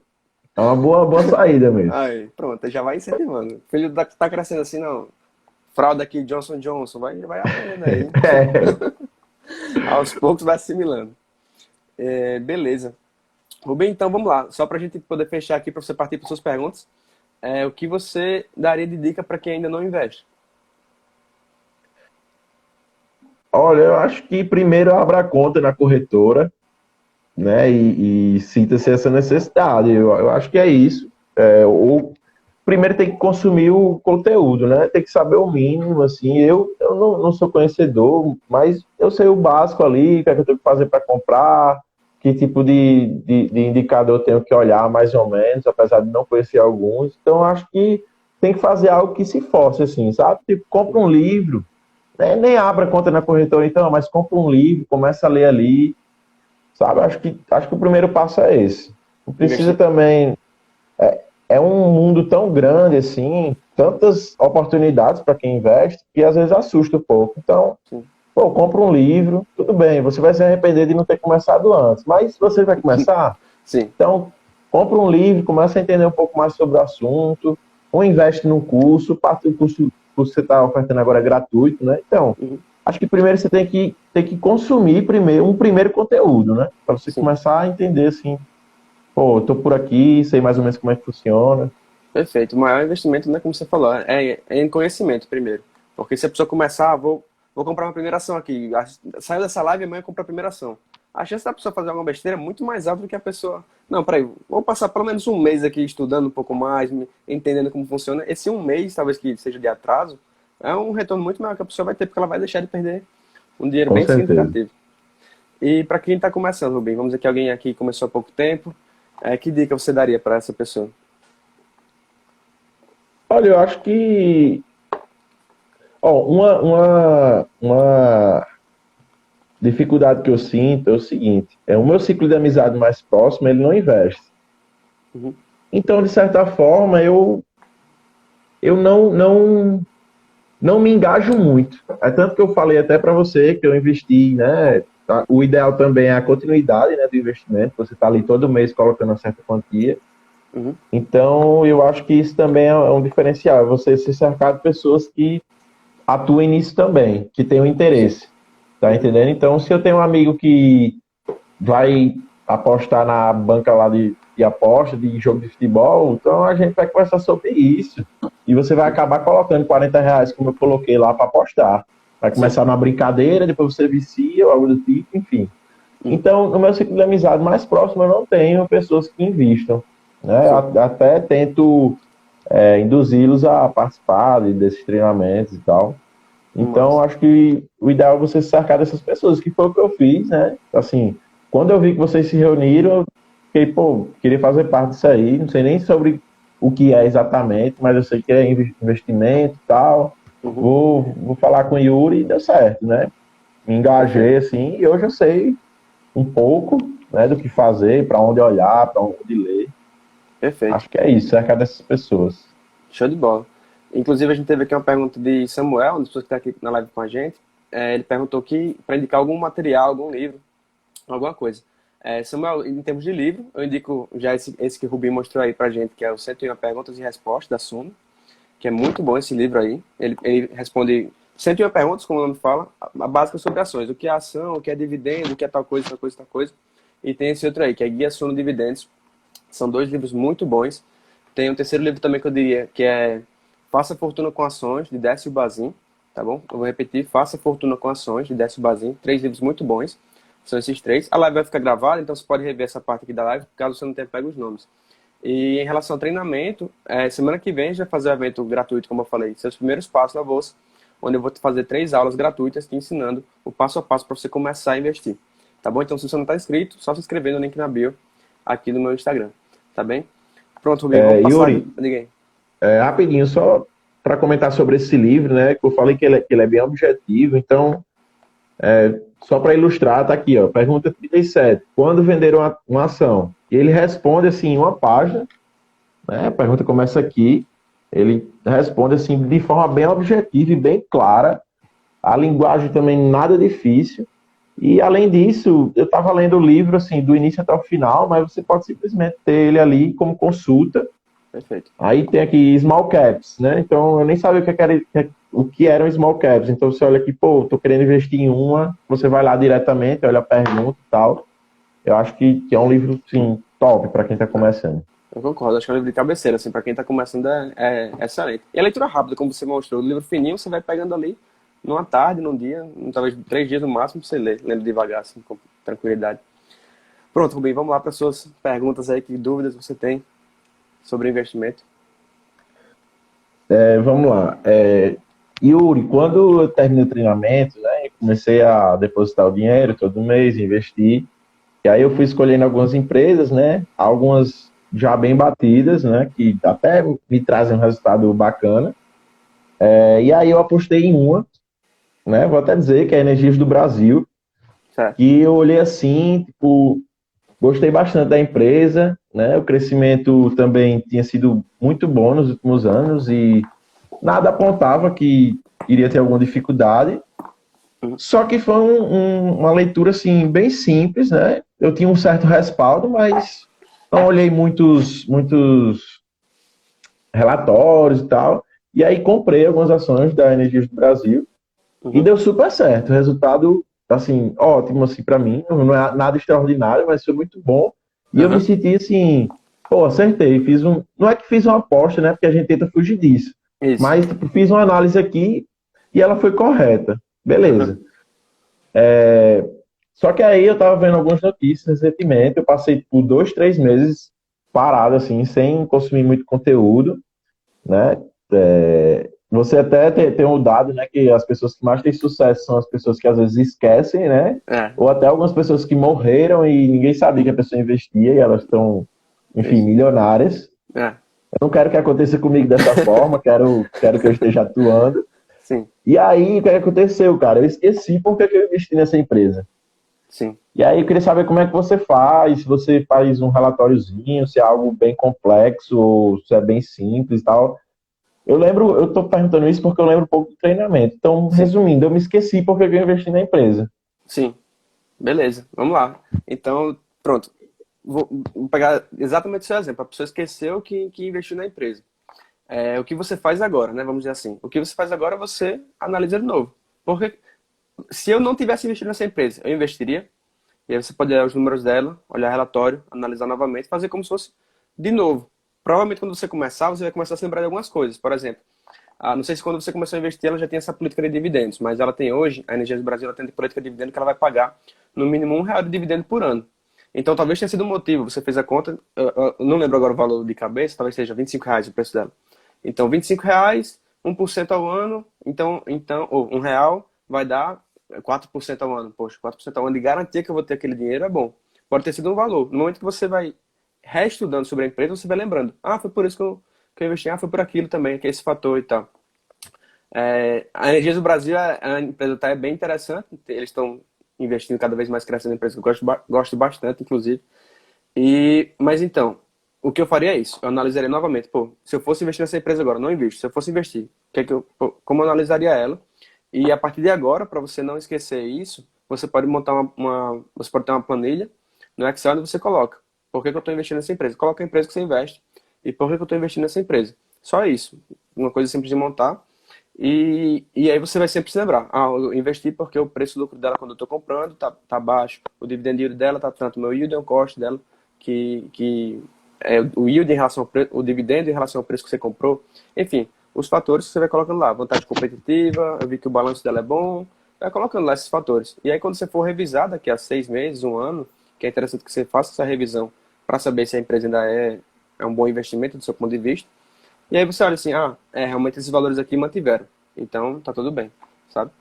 é uma boa saída mesmo. Aí, pronto, já vai incentivando. O filho tá crescendo assim, não. Fralda aqui, Johnson Johnson, vai aprendendo aí. É, Aos poucos vai assimilando. Beleza. Rubem, então vamos lá. Só pra gente poder fechar aqui, pra você partir para suas perguntas. O que você daria de dica para quem ainda não investe? olha, eu acho que primeiro abra conta na corretora, né? E sinta-se essa necessidade. Eu acho que é isso. Ou primeiro tem que consumir o conteúdo, né? Tem que saber o mínimo, assim. Eu não sou conhecedor, mas eu sei o básico ali, o que é que eu tenho que fazer para comprar, que tipo de indicador eu tenho que olhar mais ou menos, apesar de não conhecer alguns. Então, eu acho que tem que fazer algo que se force, assim, sabe? Tipo, compra um livro, né? Nem abra conta na corretora, então, mas compra um livro, começa a ler ali, sabe? Acho que o primeiro passo é esse. Não precisa Investir. também. É um mundo tão grande assim, tantas oportunidades para quem investe, que às vezes assusta um pouco. Então, Sim. Pô, compra um livro, tudo bem, você vai se arrepender de não ter começado antes, mas você vai começar, Sim. então compra um livro, começa a entender um pouco mais sobre o assunto, ou investe num curso, parte do curso que você está ofertando agora é gratuito, né? Então, Uhum. acho que primeiro você tem que consumir primeiro um primeiro conteúdo, né? Para você Sim. começar a entender assim, pô, eu tô por aqui, sei mais ou menos como é que funciona. Perfeito. O maior investimento, né, como você falou, é em conhecimento primeiro. Porque se a pessoa começar, vou comprar uma primeira ação aqui. Saiu dessa live e amanhã compra a primeira ação. A chance da pessoa fazer alguma besteira é muito mais alta do que a pessoa. Não, peraí, vou passar pelo menos um mês aqui estudando um pouco mais, entendendo como funciona. Esse um mês, talvez que seja de atraso, é um retorno muito maior que a pessoa vai ter, porque ela vai deixar de perder um dinheiro Com bem certeza. significativo. E para quem está começando, Rubem, vamos dizer que alguém aqui começou há pouco tempo, que dica você daria para essa pessoa? Olha, eu acho que, ó, uma dificuldade que eu sinto é o seguinte, o meu ciclo de amizade mais próximo, ele não investe. Uhum. Então, de certa forma, eu não me engajo muito. É tanto que eu falei até para você que eu investi, né? O ideal também é a continuidade, né, do investimento. Você está ali todo mês colocando uma certa quantia. Uhum. Então, eu acho que isso também é um diferencial. É você se cercar de pessoas que atuem nisso também, que tenham Sim. interesse. Tá Uhum. entendendo? Então, se eu tenho um amigo que vai apostar na banca lá de aposta, de jogo de futebol, então a gente vai conversar sobre isso. E você vai acabar colocando R$ 40, como eu coloquei lá, para apostar. Vai Sim. começar numa brincadeira, depois você vicia, ou algo do tipo, enfim. Uhum. Então, no meu ciclo de amizade mais próximo, eu não tenho pessoas que invistam. Né? Sim. Até tento induzi-los a participar desses treinamentos e tal. Então, Massa. acho que o ideal é você se cercar dessas pessoas, que foi o que eu fiz, né? Assim, quando eu vi que vocês se reuniram, eu fiquei, pô, queria fazer parte disso aí, não sei nem sobre o que é exatamente, mas eu sei que é investimento e tal. Uhum. Vou falar com o Yuri e deu certo, né? Me Perfeito. engajei, assim, e hoje eu sei um pouco, né, do que fazer, para onde olhar, para onde ler. Perfeito. Acho que é isso, cercar dessas pessoas. Show de bola. Inclusive, a gente teve aqui uma pergunta de Samuel, uma das pessoas que está aqui na live com a gente. Ele perguntou que para indicar algum material, algum livro, alguma coisa. Samuel, em termos de livro, eu indico já esse que o Rubinho mostrou aí pra gente, que é o 101 Perguntas e Respostas da Suno, que é muito bom esse livro aí. Ele responde 101 perguntas, como o nome fala, a básica sobre ações. O que é ação, o que é dividendo, o que é tal coisa, tal coisa, tal coisa. E tem esse outro aí, que é Guia Suno Dividendos. São dois livros muito bons. Tem um terceiro livro também que eu diria, que é Faça Fortuna com Ações, de Décio Bazin, tá bom? Eu vou repetir, Faça Fortuna com Ações, de Décio Bazin. Três livros muito bons. São esses três. A live vai ficar gravada, então você pode rever essa parte aqui da live, caso você não tenha pego os nomes. E em relação ao treinamento, semana que vem a gente vai fazer um evento gratuito, como eu falei, seus primeiros passos na bolsa, onde eu vou fazer 3 aulas gratuitas te ensinando o passo a passo para você começar a investir. Tá bom? Então, se você não está inscrito, só se inscrever no link na bio aqui no meu Instagram. Tá bem? Pronto, Rubinho, vamos passar. Yuri, Diga aí. rapidinho, só para comentar sobre esse livro, né? Que eu falei que ele é bem objetivo, então, só para ilustrar, tá aqui, ó, pergunta 37. Quando vender uma ação? E ele responde assim, em uma página, né? A pergunta começa aqui, ele responde assim, de forma bem objetiva e bem clara, a linguagem também nada difícil, e além disso, eu estava lendo o livro assim, do início até o final, mas você pode simplesmente ter ele ali como consulta. Perfeito. Aí tem aqui small caps, né? Então eu nem sabia o que eram small caps. Então você olha aqui, pô, tô querendo investir em uma, você vai lá diretamente, olha a pergunta e tal. Eu acho que é um livro, sim, top para quem tá começando. Eu concordo, acho que é um livro de cabeceira, assim, para quem está começando é excelente. E a leitura rápida, como você mostrou, o livro fininho você vai pegando ali numa tarde, num dia, talvez 3 dias no máximo, pra você ler, lendo devagar, assim, com tranquilidade. Pronto, Rubem, vamos lá para suas perguntas aí, que dúvidas você tem sobre investimento. Vamos lá. Yuri, quando eu terminei o treinamento, né, comecei a depositar o dinheiro todo mês, investir. E aí eu fui escolhendo algumas empresas, né? Algumas já bem batidas, né? Que até me trazem um resultado bacana. E aí eu apostei em uma, né? Vou até dizer que é a Energias do Brasil, Certo. que eu olhei assim, tipo, gostei bastante da empresa, né? O crescimento também tinha sido muito bom nos últimos anos e nada apontava que iria ter alguma dificuldade. Uhum. Só que foi uma leitura assim bem simples, né? Eu tinha um certo respaldo, mas não olhei muitos relatórios e tal. E aí comprei algumas ações da Energias do Brasil e Uhum. deu super certo. O resultado, assim, ótimo assim para mim. Não é nada extraordinário, mas foi muito bom. E eu me Uhum. senti assim, pô, acertei. Não é que fiz uma aposta, né? Porque a gente tenta fugir disso. Isso. Mas tipo, fiz uma análise aqui e ela foi correta. Uhum. Beleza. Só que aí eu tava vendo algumas notícias recentemente. Eu passei por 2, 3 meses parado, assim, sem consumir muito conteúdo, né? Você até tem um dado, né, que as pessoas que mais têm sucesso são as pessoas que às vezes esquecem, né? É, Ou até algumas pessoas que morreram e ninguém sabia que a pessoa investia e elas estão, enfim, isso. milionárias. É, Eu não quero que aconteça comigo dessa forma, quero que eu esteja atuando. sim, E aí, o que aconteceu, cara? Eu esqueci por que eu investi nessa empresa. sim. E aí, eu queria saber como é que você faz, se você faz um relatóriozinho, se é algo bem complexo ou se é bem simples e tal. Eu tô perguntando isso porque eu lembro um pouco do treinamento. Então, Sim, resumindo, eu me esqueci porque eu investi na empresa. sim. Beleza, vamos lá. Então, pronto. Vou pegar exatamente o seu exemplo. A pessoa esqueceu que investiu na empresa. O que você faz agora, né? Vamos dizer assim. O que você faz agora é você analisa de novo. Porque se eu não tivesse investido nessa empresa, eu investiria. E aí você pode olhar os números dela, olhar relatório, analisar novamente, fazer como se fosse de novo. Provavelmente quando você começar, você vai começar a se lembrar de algumas coisas. Por exemplo, não sei se quando você começou a investir, ela já tinha essa política de dividendos, mas ela tem hoje, a Energia do Brasil, ela tem política de dividendo que ela vai pagar no mínimo R$ 1 de dividendo por ano. Então talvez tenha sido um motivo, você fez a conta, eu não lembro agora o valor de cabeça, talvez seja R$ 25 o preço dela. Então R$ 25, 1% ao ano, ou R$ 1 vai dar 4% ao ano. Poxa, 4% ao ano de garantia que eu vou ter aquele dinheiro é bom. Pode ter sido um valor. No momento que você vai reestudando sobre a empresa, você vai lembrando. Foi por isso que eu investi. Foi por aquilo também, que é esse fator e tal. A Energias do Brasil, a empresa tá, é bem interessante. Eles estão investindo cada vez mais, crescendo na empresa, que eu gosto bastante, inclusive. Mas então, o que eu faria é isso. Eu analisaria novamente. Pô, se eu fosse investir nessa empresa agora, não invisto. Se eu fosse investir, como eu analisaria ela? E a partir de agora, para você não esquecer isso, você pode montar você pode ter uma planilha no Excel onde você coloca. Por que eu estou investindo nessa empresa? Coloca a empresa que você investe e por que eu estou investindo nessa empresa. Só isso. Uma coisa simples de montar. E aí você vai sempre se lembrar. Eu investi porque o preço do lucro dela quando eu estou comprando tá baixo. O dividend yield dela tá tanto. O meu yield é um cost dela que é o yield em relação o dividendo em relação ao preço que você comprou. Enfim, os fatores que você vai colocando lá. Vantagem competitiva, eu vi que o balanço dela é bom. Vai colocando lá esses fatores. E aí quando você for revisar daqui a 6 meses, um ano, que é interessante que você faça essa revisão para saber se a empresa ainda é um bom investimento do seu ponto de vista. E aí você olha assim, realmente esses valores aqui mantiveram. Então tá tudo bem, sabe?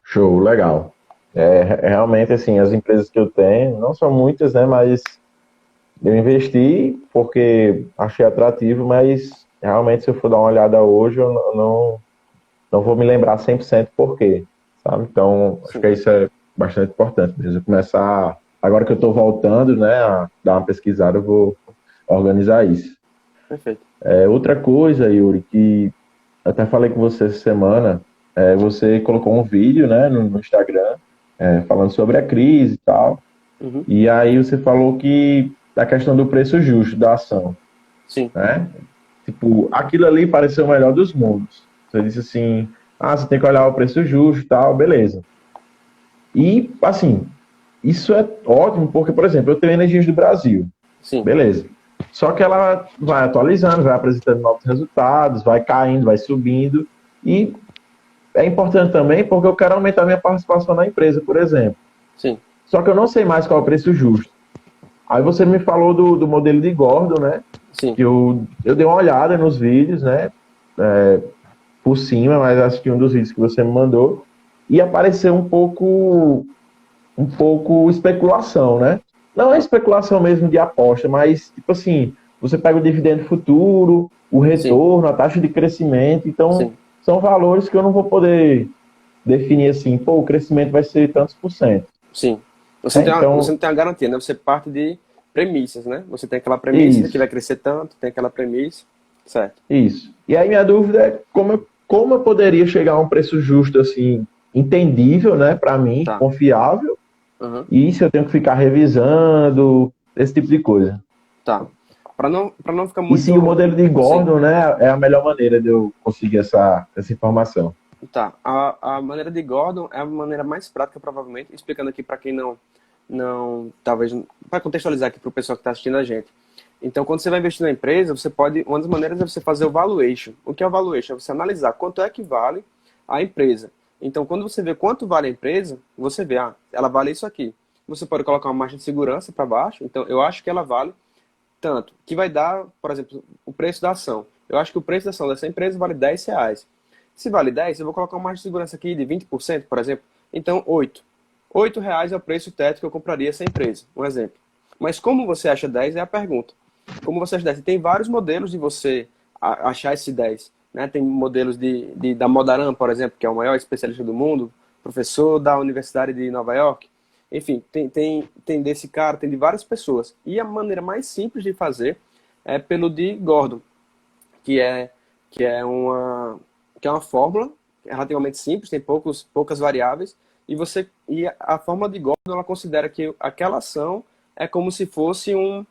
Show, legal. Realmente, assim, as empresas que eu tenho, não são muitas, né, mas eu investi porque achei atrativo, mas realmente se eu for dar uma olhada hoje, eu não vou me lembrar 100% por quê, sabe? Então, acho Sim, que isso é bastante importante. Preciso começar, agora que eu estou voltando, né, a dar uma pesquisada, eu vou organizar isso. perfeito. Outra coisa, Yuri, que eu até falei com você essa semana, você colocou um vídeo, né, no Instagram, falando sobre a crise e tal, Uhum. e aí você falou que a questão do preço justo da ação, Sim, né? Tipo, aquilo ali pareceu o melhor dos mundos. Você disse assim, você tem que olhar o preço justo e tal, beleza. E, assim, isso é ótimo porque, por exemplo, eu tenho Energias do Brasil, sim, beleza. Só que ela vai atualizando, vai apresentando novos resultados, vai caindo, vai subindo, e é importante também porque eu quero aumentar minha participação na empresa, por exemplo. sim, Só que eu não sei mais qual é o preço justo. Aí você me falou do modelo de Gordon, né? sim, Que eu dei uma olhada nos vídeos, né? Por cima, mas acho que um dos vídeos que você me mandou e apareceu um pouco especulação, né? Não é especulação mesmo de aposta, mas tipo assim, você pega o dividendo futuro, o sim, retorno, a taxa de crescimento, então sim, são valores que eu não vou poder definir assim, pô, o crescimento vai ser tantos por cento. sim. Você não Né? tem você Então, não tem uma garantia, né? Você parte de premissas, né? Você tem aquela premissa de que isso, vai crescer tanto, tem aquela premissa, certo? isso. E aí minha dúvida é como eu poderia chegar a um preço justo assim, entendível, né, para mim, Tá. confiável, Uhum. e se eu tenho que ficar revisando, esse tipo de coisa. Tá. Para não ficar E sim, o muito. modelo de Sim. Gordon, né, é a melhor maneira de eu conseguir essa informação. Tá. A maneira de Gordon é a maneira mais prática, provavelmente, explicando aqui para quem não, talvez, para contextualizar aqui para o pessoal que está assistindo a gente. Então, quando você vai investir na empresa, você pode, uma das maneiras é você fazer o valuation. O que é o valuation? É você analisar quanto é que vale a empresa. Então, quando você vê quanto vale a empresa, você vê, ela vale isso aqui. Você pode colocar uma margem de segurança para baixo. Então, eu acho que ela vale tanto, que vai dar, por exemplo, o preço da ação. Eu acho que o preço da ação dessa empresa vale R$ 10. Se vale 10, eu vou colocar uma margem de segurança aqui de 20%, por exemplo. Então, 8. R$ 8 é o preço teto que eu compraria essa empresa. Um exemplo. Mas como você acha 10 é a pergunta. Como você acha 10? Tem vários modelos de você achar esse 10. Né? Tem modelos da Modaran, por exemplo, que é o maior especialista do mundo, professor da Universidade de Nova York. Enfim, tem desse cara, tem de várias pessoas. E a maneira mais simples de fazer é pelo de Gordon, que é, que é uma, que é uma fórmula relativamente simples, tem poucas variáveis, e a fórmula de Gordon ela considera que aquela ação é como se fosse um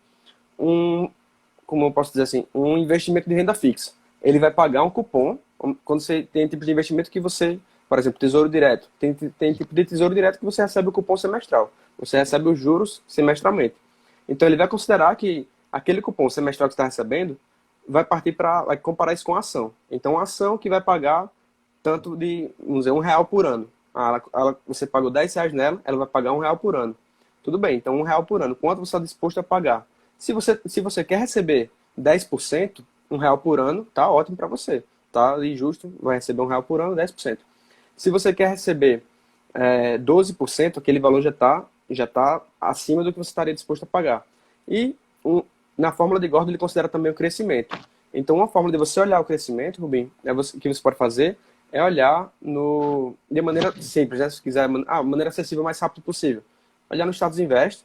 como eu posso dizer assim, um investimento de renda fixa. Ele vai pagar um cupom, quando você tem tipo de investimento que você, por exemplo, tesouro direto, tem tipo de tesouro direto que você recebe o cupom semestral, você recebe os juros semestralmente. Então ele vai considerar que aquele cupom semestral que você está recebendo vai comparar isso com a ação. Então a ação que vai pagar tanto de, vamos dizer, R$ 1 por ano. Você pagou R$ 10 nela, ela vai pagar R$ 1 por ano. Tudo bem, então R$ 1 por ano. Quanto você está disposto a pagar? Se você quer receber 10%, R$ 1 por ano, tá ótimo para você. Tá ali justo, vai receber R$ 1 por ano, 10%. Se você quer receber 12%, aquele valor já tá acima do que você estaria disposto a pagar. E na fórmula de Gordon ele considera também o crescimento. Então uma forma de você olhar o crescimento, Rubim, que você pode fazer é olhar de maneira simples, né? Se quiser, maneira acessível o mais rápido possível. Olhar no status invest,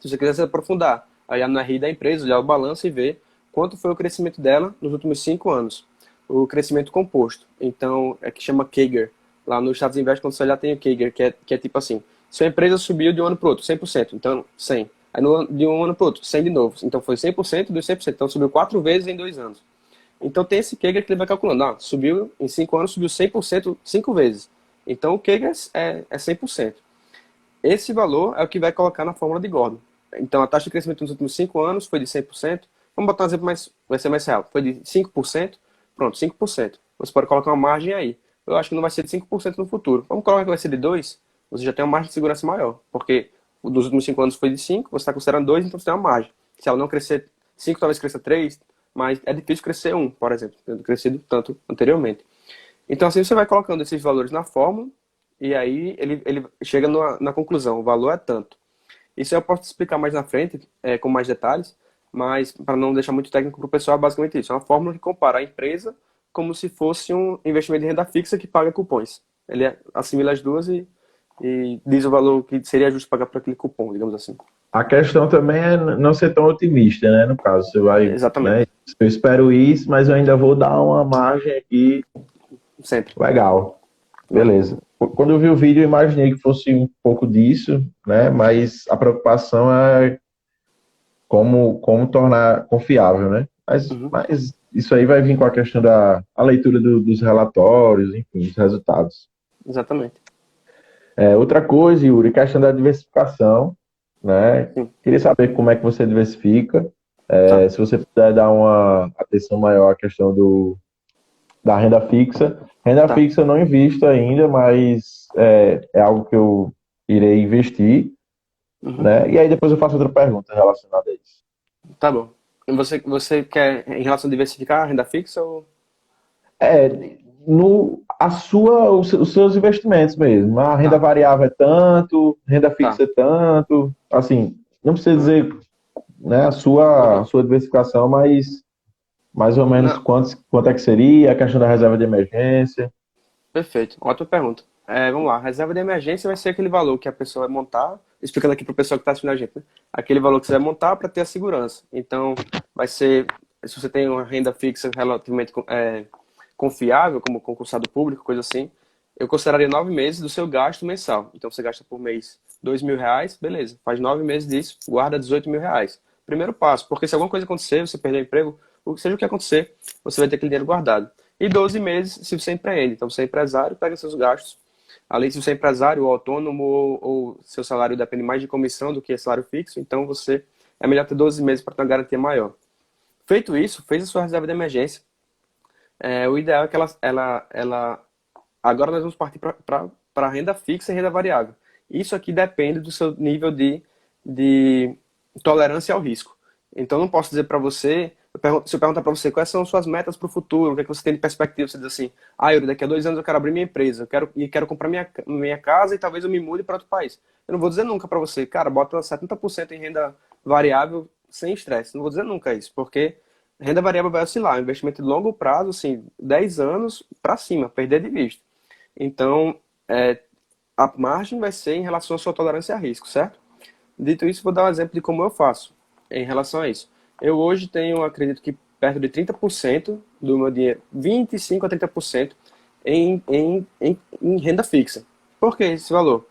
se você quiser se aprofundar, olhar no RI da empresa, olhar o balanço e ver quanto foi o crescimento dela nos últimos 5 anos. O crescimento composto. Então, é que chama CAGR. Lá no Estados Invest, quando você olhar, tem o CAGR, que é tipo assim, sua empresa subiu de um ano para o outro, 100%, então 100. Aí de um ano para o outro, 100 de novo. Então foi 100% dos 100%. Então subiu 4 vezes em 2 anos. Então tem esse CAGR que ele vai calculando. Subiu em 5 anos, subiu 100% 5 vezes. Então o CAGR é 100%. Esse valor é o que vai colocar na fórmula de Gordon. Então, a taxa de crescimento nos últimos 5 anos foi de 100%. Vamos botar um exemplo vai ser mais real. Foi de 5%. Pronto, 5%. Você pode colocar uma margem aí. Eu acho que não vai ser de 5% no futuro. Vamos colocar que vai ser de 2%. Você já tem uma margem de segurança maior. Porque dos últimos 5 anos foi de 5%, você está considerando 2%, então você tem uma margem. Se ela não crescer 5%, talvez cresça 3%, mas é difícil crescer 1%, por exemplo, tendo crescido tanto anteriormente. Então, assim, você vai colocando esses valores na fórmula e aí ele chega na conclusão, o valor é tanto. Isso eu posso te explicar mais na frente, com mais detalhes, mas para não deixar muito técnico para o pessoal, é basicamente isso. É uma fórmula que compara a empresa como se fosse um investimento de renda fixa que paga cupons. Ele assimila as duas e diz o valor que seria justo pagar por aquele cupom, digamos assim. A questão também é não ser tão otimista, né? No caso, você vai, Exatamente. né? Eu espero isso, mas eu ainda vou dar uma margem aqui Sempre. legal. Né? Beleza. Quando eu vi o vídeo, eu imaginei que fosse um pouco disso, né? Mas a preocupação é como tornar confiável, né? Mas, Uhum. mas isso aí vai vir com a questão da a leitura dos relatórios, enfim, dos resultados. Exatamente. Outra coisa, Yuri, questão da diversificação, né? Sim. Queria saber como é que você diversifica. Tá. Se você puder dar uma atenção maior à questão da renda fixa. Renda Tá. fixa eu não invisto ainda, mas é algo que eu irei investir, Uhum. né? E aí depois eu faço outra pergunta relacionada a isso. Tá bom. E você quer, em relação a diversificar a renda fixa ou... É, no, os seus investimentos mesmo. A renda Tá. variável é tanto, renda Tá. fixa é tanto. Assim, não precisa Uhum. dizer, né, a Uhum. sua diversificação, mas mais ou menos Não, quanto é que seria, a questão da reserva de emergência. perfeito. Ótima pergunta. Vamos lá. Reserva de emergência vai ser aquele valor que a pessoa vai montar, explicando aqui para o pessoal que está assistindo a gente, né? Aquele valor que você vai montar para ter a segurança. Então, vai ser, se você tem uma renda fixa relativamente confiável, como concursado público, coisa assim, eu consideraria 9 meses do seu gasto mensal. Então, você gasta por mês R$ 2.000, beleza. Faz 9 meses disso, guarda R$ 18.000. Primeiro passo, porque se alguma coisa acontecer, você perder o emprego, seja o que acontecer, você vai ter aquele dinheiro guardado. E 12 meses se você empreende. Então, você é empresário, pega seus gastos. Além de você é empresário ou autônomo, ou seu salário depende mais de comissão do que salário fixo, então você é melhor ter 12 meses para ter uma garantia maior. Feito isso, fez a sua reserva de emergência. O ideal é que agora nós vamos partir para renda fixa e renda variável. Isso aqui depende do seu nível de tolerância ao risco. Então, não posso dizer para você, se eu perguntar para você quais são suas metas para o futuro, o que é que você tem de perspectiva, você diz assim, Yuri, daqui a 2 anos eu quero abrir minha empresa, quero comprar minha casa e talvez eu me mude para outro país. Eu não vou dizer nunca para você, cara, bota 70% em renda variável sem estresse. Não vou dizer nunca isso, porque renda variável vai oscilar, investimento de longo prazo, assim, 10 anos para cima, perder de vista. Então, a margem vai ser em relação à sua tolerância a risco, certo? Dito isso, vou dar um exemplo de como eu faço em relação a isso. Eu hoje tenho, acredito que perto de 30% do meu dinheiro, 25% a 30% em renda fixa. Por que esse valor?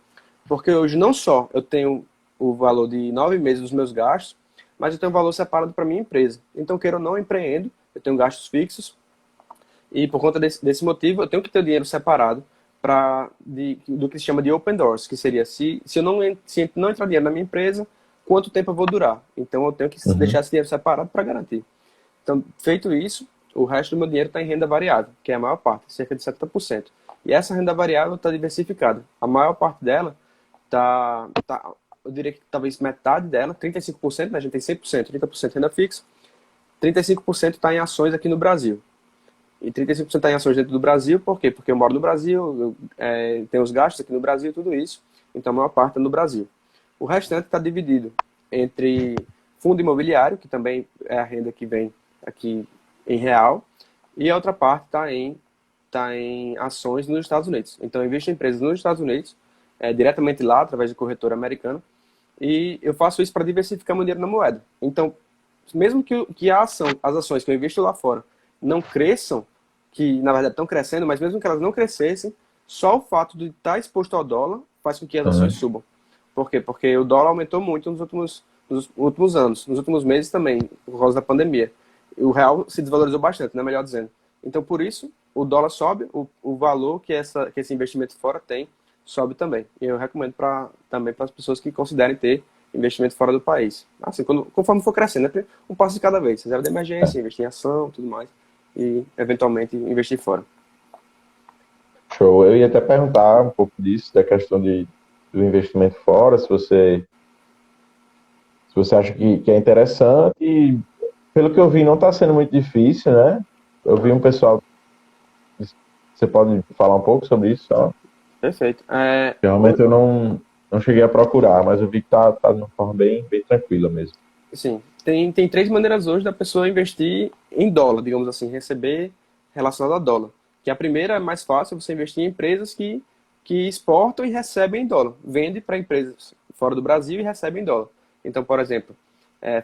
Porque hoje não só eu tenho o valor de 9 meses dos meus gastos, mas eu tenho um valor separado para minha empresa. Então, queira ou não, eu empreendo, eu tenho gastos fixos, e por conta desse motivo, eu tenho que ter o dinheiro separado do que se chama de open doors, que seria se não entrar dinheiro na minha empresa, quanto tempo eu vou durar. Então, eu tenho que deixar esse dinheiro separado para garantir. Então, feito isso, o resto do meu dinheiro está em renda variável, que é a maior parte, cerca de 70%. E essa renda variável está diversificada. A maior parte dela eu diria que talvez metade dela, 35%, né? A gente tem 100%, 30% renda fixa, 35% está em ações aqui no Brasil. E 35% está em ações dentro do Brasil, por quê? Porque eu moro no Brasil, tenho os gastos aqui no Brasil, tudo isso, então a maior parte é no Brasil. O restante está dividido entre fundo imobiliário, que também é a renda que vem aqui em real, e a outra parte está em ações nos Estados Unidos. Então eu invisto em empresas nos Estados Unidos, diretamente lá, através de corretora americana, e eu faço isso para diversificar meu dinheiro na moeda. Então, mesmo que as ações que eu invisto lá fora não cresçam, que na verdade estão crescendo, mas mesmo que elas não crescessem, só o fato de estar exposto ao dólar faz com que as ações subam. Por quê? Porque o dólar aumentou muito nos últimos anos, nos últimos meses também, por causa da pandemia. O real se desvalorizou bastante, né, melhor dizendo. Então, por isso, o dólar sobe, o valor que esse investimento fora tem, sobe também. E eu recomendo também para as pessoas que considerem ter investimento fora do país. Assim, conforme for crescendo, né? Um passo de cada vez. Reserva de emergência, investir em ação, tudo mais. E, eventualmente, investir fora. Show. Eu ia até perguntar um pouco disso, da questão do investimento fora, se você acha que é interessante. E, pelo que eu vi, não está sendo muito difícil, né? Eu vi um pessoal... Você pode falar um pouco sobre isso? Só? Perfeito. Realmente eu não cheguei a procurar, mas eu vi que tá de uma forma bem tranquila mesmo. Sim. Tem 3 maneiras hoje da pessoa investir em dólar, digamos assim, receber relacionado a dólar. Que a primeira é mais fácil, você investir em empresas que exportam e recebem em dólar. Vende para empresas fora do Brasil e recebem em dólar. Então, por exemplo,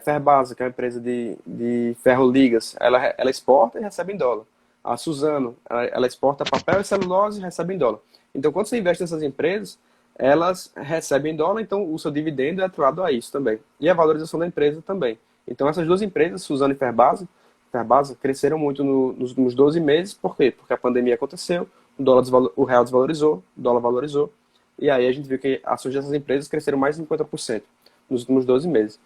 Ferbasa, que é uma empresa de ferro-ligas, ela exporta e recebe em dólar. A Suzano, ela exporta papel e celulose e recebe em dólar. Então, quando você investe nessas empresas, elas recebem em dólar, então o seu dividendo é atrelado a isso também. E a valorização da empresa também. Então, essas 2 empresas, Suzano e Ferbasa, cresceram muito nos últimos 12 meses. Por quê? Porque a pandemia aconteceu, o real desvalorizou, o dólar valorizou, e aí a gente viu que ações dessas empresas cresceram mais de 50% nos últimos 12 meses.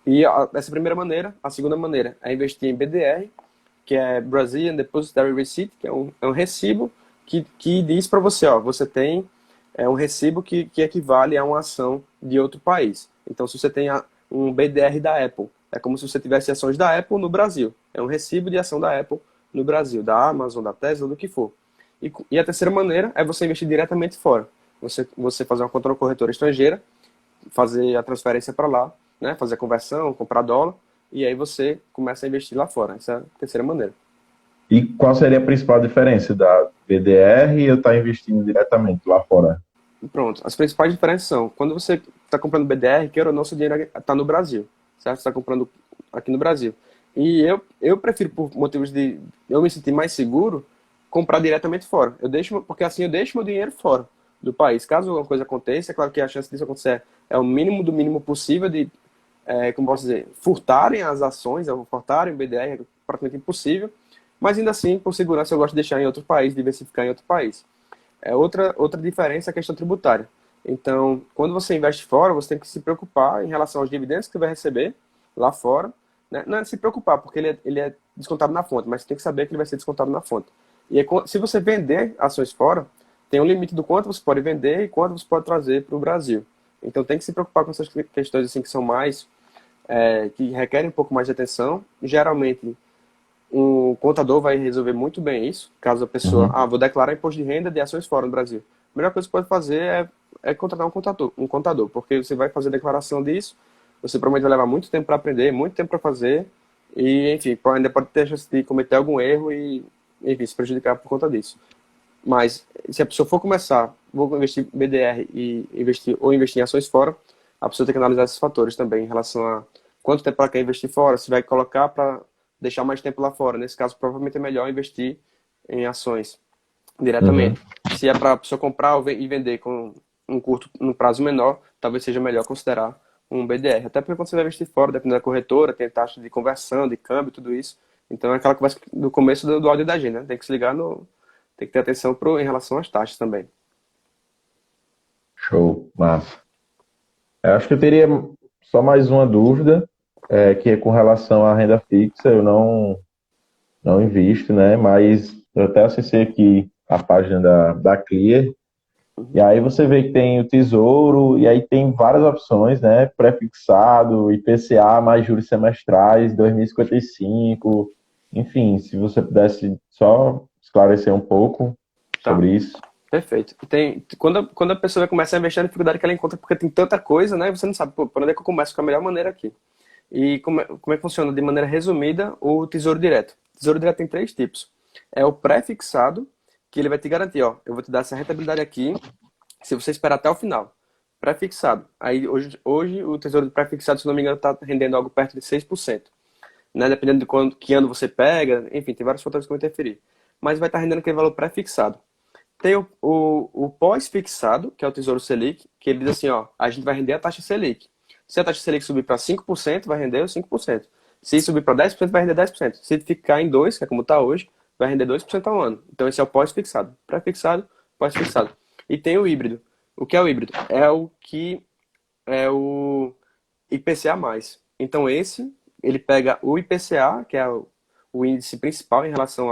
E essa é a primeira maneira. A segunda maneira é investir em BDR, que é Brazilian Depositary Receipt, que é um recibo que diz para você, ó, você tem um recibo que equivale a uma ação de outro país. Então, se você tem um BDR da Apple, é como se você tivesse ações da Apple no Brasil. É um recibo de ação da Apple no Brasil, da Amazon, da Tesla, do que for. E a terceira maneira é você investir diretamente fora. Você fazer uma conta na corretora estrangeira, fazer a transferência para lá, né, fazer a conversão, comprar dólar, e aí você começa a investir lá fora. Essa é a terceira maneira. E qual seria a principal diferença da BDR e eu estar investindo diretamente lá fora? Pronto, as principais diferenças são, quando você está comprando BDR, queira ou não, seu dinheiro está no Brasil, certo? Você está comprando aqui no Brasil. E eu prefiro, por motivos de eu me sentir mais seguro, comprar diretamente fora. Porque assim eu deixo meu dinheiro fora do país. Caso alguma coisa aconteça, é claro que a chance disso acontecer é o mínimo do mínimo possível de, como posso dizer, furtarem as ações, ou furtarem o BDR, é praticamente impossível. Mas ainda assim, por segurança, eu gosto de deixar em outro país, diversificar em outro país. Outra diferença é a questão tributária. Então, quando você investe fora, você tem que se preocupar em relação aos dividendos que você vai receber lá fora. Né? Não é se preocupar, porque ele é descontado na fonte, mas você tem que saber que ele vai ser descontado na fonte. E se você vender ações fora, tem um limite do quanto você pode vender e quanto você pode trazer para o Brasil. Então, tem que se preocupar com essas questões assim, que são mais, que requerem um pouco mais de atenção. Geralmente, um contador vai resolver muito bem isso, caso a pessoa, Uhum. vou declarar imposto de renda de ações fora no Brasil. A melhor coisa que você pode fazer é contratar um contador, porque você vai fazer a declaração disso, você provavelmente vai levar muito tempo para aprender, muito tempo para fazer, e, enfim, ainda pode ter a chance de cometer algum erro e, enfim, se prejudicar por conta disso. Mas, se a pessoa for começar, vou investir em BDR e investir em ações fora, a pessoa tem que analisar esses fatores também, em relação a quanto tempo ela quer investir fora, se vai colocar para deixar mais tempo lá fora. Nesse caso, provavelmente é melhor investir em ações Uhum. diretamente. Se é para a pessoa comprar e vender com um prazo menor, talvez seja melhor considerar um BDR. Até porque quando você vai investir fora, dependendo da corretora, tem taxa de conversão, de câmbio, tudo isso. Então é aquela conversa do começo do áudio da gente, né? Tem que se ligar no. Tem que ter atenção em relação às taxas também. Show, massa. Eu acho que eu teria só mais uma dúvida, que é com relação à renda fixa. Eu não invisto, né? Mas eu até acessei aqui a página da Clear. E Uhum. aí você vê que tem o Tesouro, e aí tem várias opções, né? Pré-fixado, IPCA mais juros semestrais, 2055. Enfim, se você pudesse só esclarecer um pouco Tá. sobre isso. Perfeito. Quando a pessoa vai começar a investir, a dificuldade que ela encontra, porque tem tanta coisa, né? Você não sabe, pô, por onde é que eu começo com a melhor maneira aqui. E como é que funciona? De maneira resumida, o Tesouro Direto. O Tesouro Direto tem três tipos. É o pré-fixado, que ele vai te garantir, ó, eu vou te dar essa rentabilidade aqui, se você esperar até o final. Pré-fixado. Aí, hoje o Tesouro Pré-fixado, se não me engano, está rendendo algo perto de 6%. Né? Dependendo de que ano você pega, enfim, tem vários fatores que vão interferir. Mas vai estar rendendo aquele valor pré-fixado. Tem o pós-fixado, que é o Tesouro Selic, que ele diz assim, ó, a gente vai render a taxa Selic. Se a taxa Selic subir para 5%, vai render os 5%. Se subir para 10%, vai render 10%. Se ficar em 2%, que é como está hoje, vai render 2% ao ano. Então esse é o pós-fixado. Pré-fixado, pós-fixado. E tem o híbrido. O que é o híbrido? É o IPCA+. Então esse, ele pega o IPCA, que é o índice principal em relação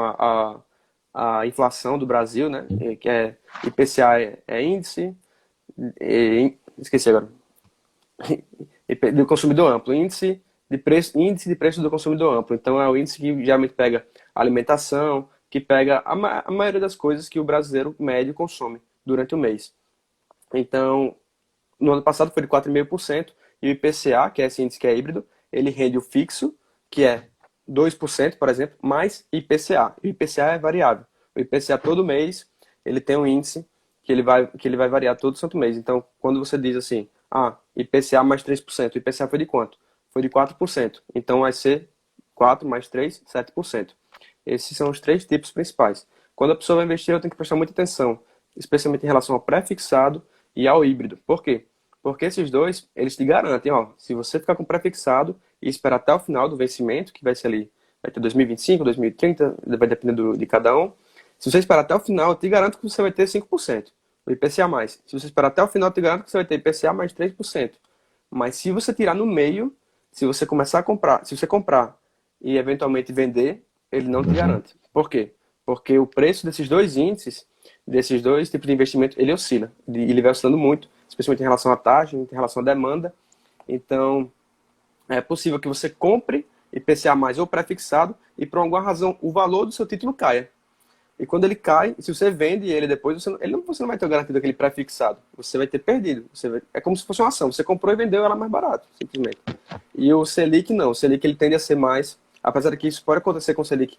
à inflação do Brasil, né? Que é IPCA é índice, esqueci agora, do consumidor amplo, índice de preço do consumidor amplo. Então é o índice que geralmente pega alimentação, que pega a maioria das coisas que o brasileiro médio consome durante o mês. Então, no ano passado foi de 4,5%, e o IPCA, que é esse índice que é híbrido, ele rende o fixo, que é 2%, por exemplo, mais IPCA. O IPCA é variável. O IPCA todo mês, ele tem um índice que ele vai variar todo santo mês. Então, quando você diz assim, IPCA mais 3%, o IPCA foi de quanto? Foi de 4%. Então, vai ser 4 mais 3, 7%. Esses são os três tipos principais. Quando a pessoa vai investir, eu tenho que prestar muita atenção, especialmente em relação ao pré-fixado e ao híbrido. Por quê? Porque esses dois, eles te garantem, ó, se você ficar com pré-fixado e esperar até o final do vencimento, que vai ser ali, vai ter 2025, 2030, vai depender de cada um. Se você esperar até o final, eu te garanto que você vai ter 5%, o IPCA+. Se você esperar até o final, eu te garanto que você vai ter IPCA mais 3%. Mas se você tirar no meio, se você começar a comprar, se você comprar e eventualmente vender, ele não te Uhum. garante. Por quê? Porque o preço desses dois índices, desses dois tipos de investimento, ele oscila. Ele vai oscilando muito, especialmente em relação à taxa, em relação à demanda. Então, é possível que você compre IPCA mais ou pré-fixado e, por alguma razão, o valor do seu título caia. E quando ele cai, se você vende ele depois, você não vai ter garantido aquele pré-fixado. Você vai ter perdido. É como se fosse uma ação. Você comprou e vendeu ela mais barato, simplesmente. E o Selic não. O Selic ele tende a ser mais, apesar de que isso pode acontecer com o Selic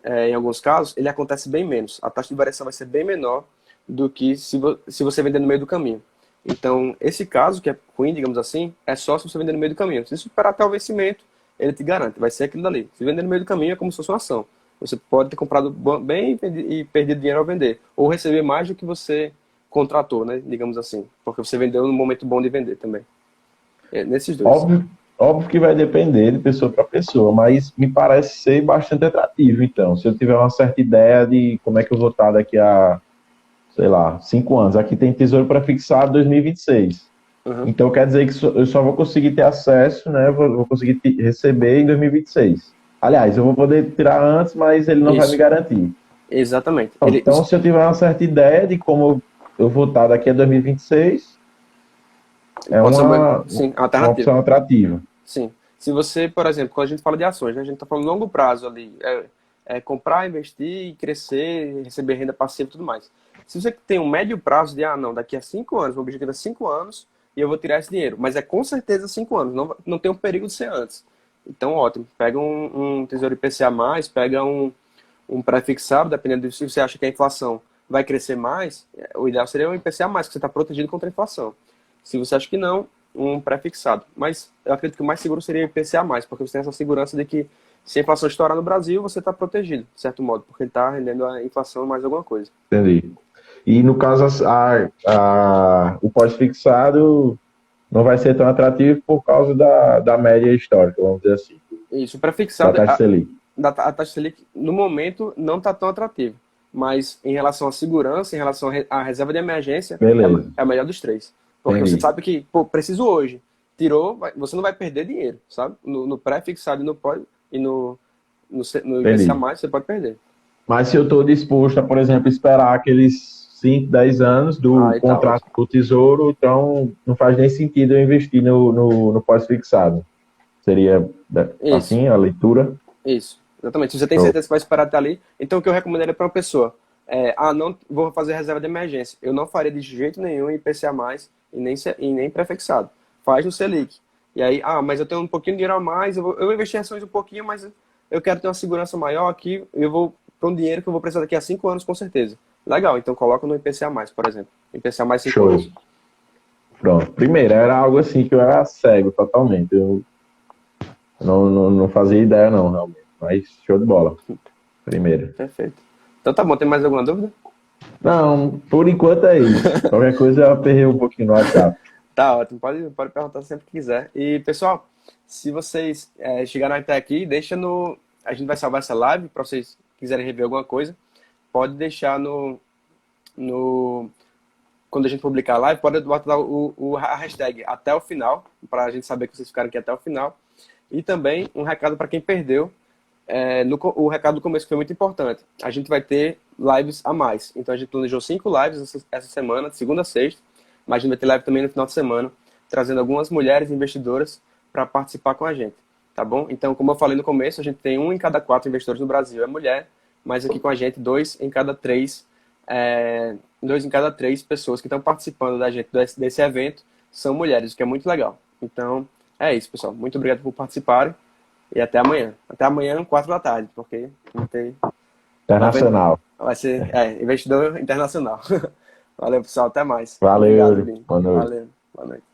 em alguns casos, ele acontece bem menos. A taxa de variação vai ser bem menor do que se você vender no meio do caminho. Então, esse caso, que é ruim, digamos assim, é só se você vender no meio do caminho. Se você esperar até o vencimento, ele te garante, vai ser aquilo dali. Se vender no meio do caminho, é como se fosse uma ação. você pode ter comprado bem e perdido dinheiro ao vender. Ou receber mais do que você contratou, né? Digamos assim. Porque você vendeu no momento bom de vender também. É, nesses dois. Óbvio, óbvio que vai depender de pessoa para pessoa, mas me parece ser bastante atrativo. Então, se eu tiver uma certa ideia de como é que eu vou estar daqui a, sei lá, 5 anos. Aqui tem Tesouro Prefixado 2026. Uhum. Então, quer dizer que eu só vou conseguir ter acesso, né? Vou conseguir receber em 2026. Aliás, eu vou poder tirar antes, mas ele não vai me Isso, garantir. exatamente. Então, se eu tiver uma certa ideia de como eu vou estar daqui a 2026, é Pode ser uma, sim, uma alternativa. opção atrativa. Sim. Se você, por exemplo, quando a gente fala de ações, né, a gente está falando longo prazo ali, é comprar, investir, crescer, receber renda passiva e tudo mais. Se você tem um médio prazo de, não, daqui a 5 anos, o objetivo é 5 anos e eu vou tirar esse dinheiro, mas é com certeza 5 anos, não tem um perigo de ser antes. Então, ótimo, pega um tesouro IPCA+, pega um pré-fixado, dependendo de se você acha que a inflação vai crescer mais, o ideal seria um IPCA+, que você está protegido contra a inflação. Se você acha que não, um pré-fixado. Mas eu acredito que o mais seguro seria o IPCA+, porque você tem essa segurança de que se a inflação estourar no Brasil, você está protegido, de certo modo, porque ele está rendendo a inflação mais alguma coisa. Entendi. E no caso, o pós-fixado não vai ser tão atrativo por causa da média histórica, vamos dizer assim, Isso, o da pré-fixado, taxa Selic. a taxa Selic, no momento, não está tão atrativo. Mas em relação à segurança, em relação à reserva de emergência, Beleza, é a melhor dos três. Porque você entendi. sabe que, pô, preciso hoje. Tirou, você não vai perder dinheiro, sabe? No pré-fixado e no pós, e no IPCA+, Entendi. você pode perder. Mas se eu estou disposto a, por exemplo, esperar aqueles 5, 10 anos do Aí tá contrato ótimo. do Tesouro, então não faz nem sentido eu investir no pós-fixado. Seria Isso. assim a leitura? Isso, exatamente. Se você tem Show. certeza que vai esperar até ali, então o que eu recomendaria para uma pessoa não vou fazer reserva de emergência. Eu não faria de jeito nenhum IPCA+, e nem prefixado. Faz no Selic. E aí, mas eu tenho um pouquinho de dinheiro a mais, eu vou investir em ações um pouquinho, mas eu quero ter uma segurança maior aqui, eu vou para um dinheiro que eu vou precisar daqui a 5 anos, com certeza. Legal, então coloca no IPCA+, por exemplo. IPCA+, 5 Show. anos. Pronto. Primeiro, era algo assim que eu era cego totalmente. Eu não fazia ideia, não, realmente. Mas show de bola. Primeiro. Perfeito. Então tá bom, tem mais alguma dúvida? Não, por enquanto é isso. Qualquer coisa eu aperrei um pouquinho no WhatsApp. Tá ótimo, pode perguntar sempre que quiser. E, pessoal, se vocês chegaram até aqui, deixa no. A gente vai salvar essa live para vocês quiserem rever alguma coisa. Pode deixar no. Quando a gente publicar a live, pode botar a hashtag até o final, para a gente saber que vocês ficaram aqui até o final. E também um recado para quem perdeu. O recado do começo foi muito importante. A gente vai ter lives a mais. Então a gente planejou 5 lives essa semana, de segunda a sexta. Mas a gente vai ter live também no final de semana, trazendo algumas mulheres investidoras para participar com a gente. Tá bom? Então, como eu falei no começo, a gente tem 1 em cada 4 investidores no Brasil é mulher, mas aqui com a gente 2 em cada 3 pessoas que estão participando da gente desse evento são mulheres, o que é muito legal. Então, é isso, pessoal. Muito obrigado por participarem e até amanhã. Até amanhã, 4 da tarde, porque não tem... Internacional. Vai ser investidor internacional. Valeu, pessoal. Até mais. Valeu, Obrigado, Lin. boa noite. Valeu. Boa noite.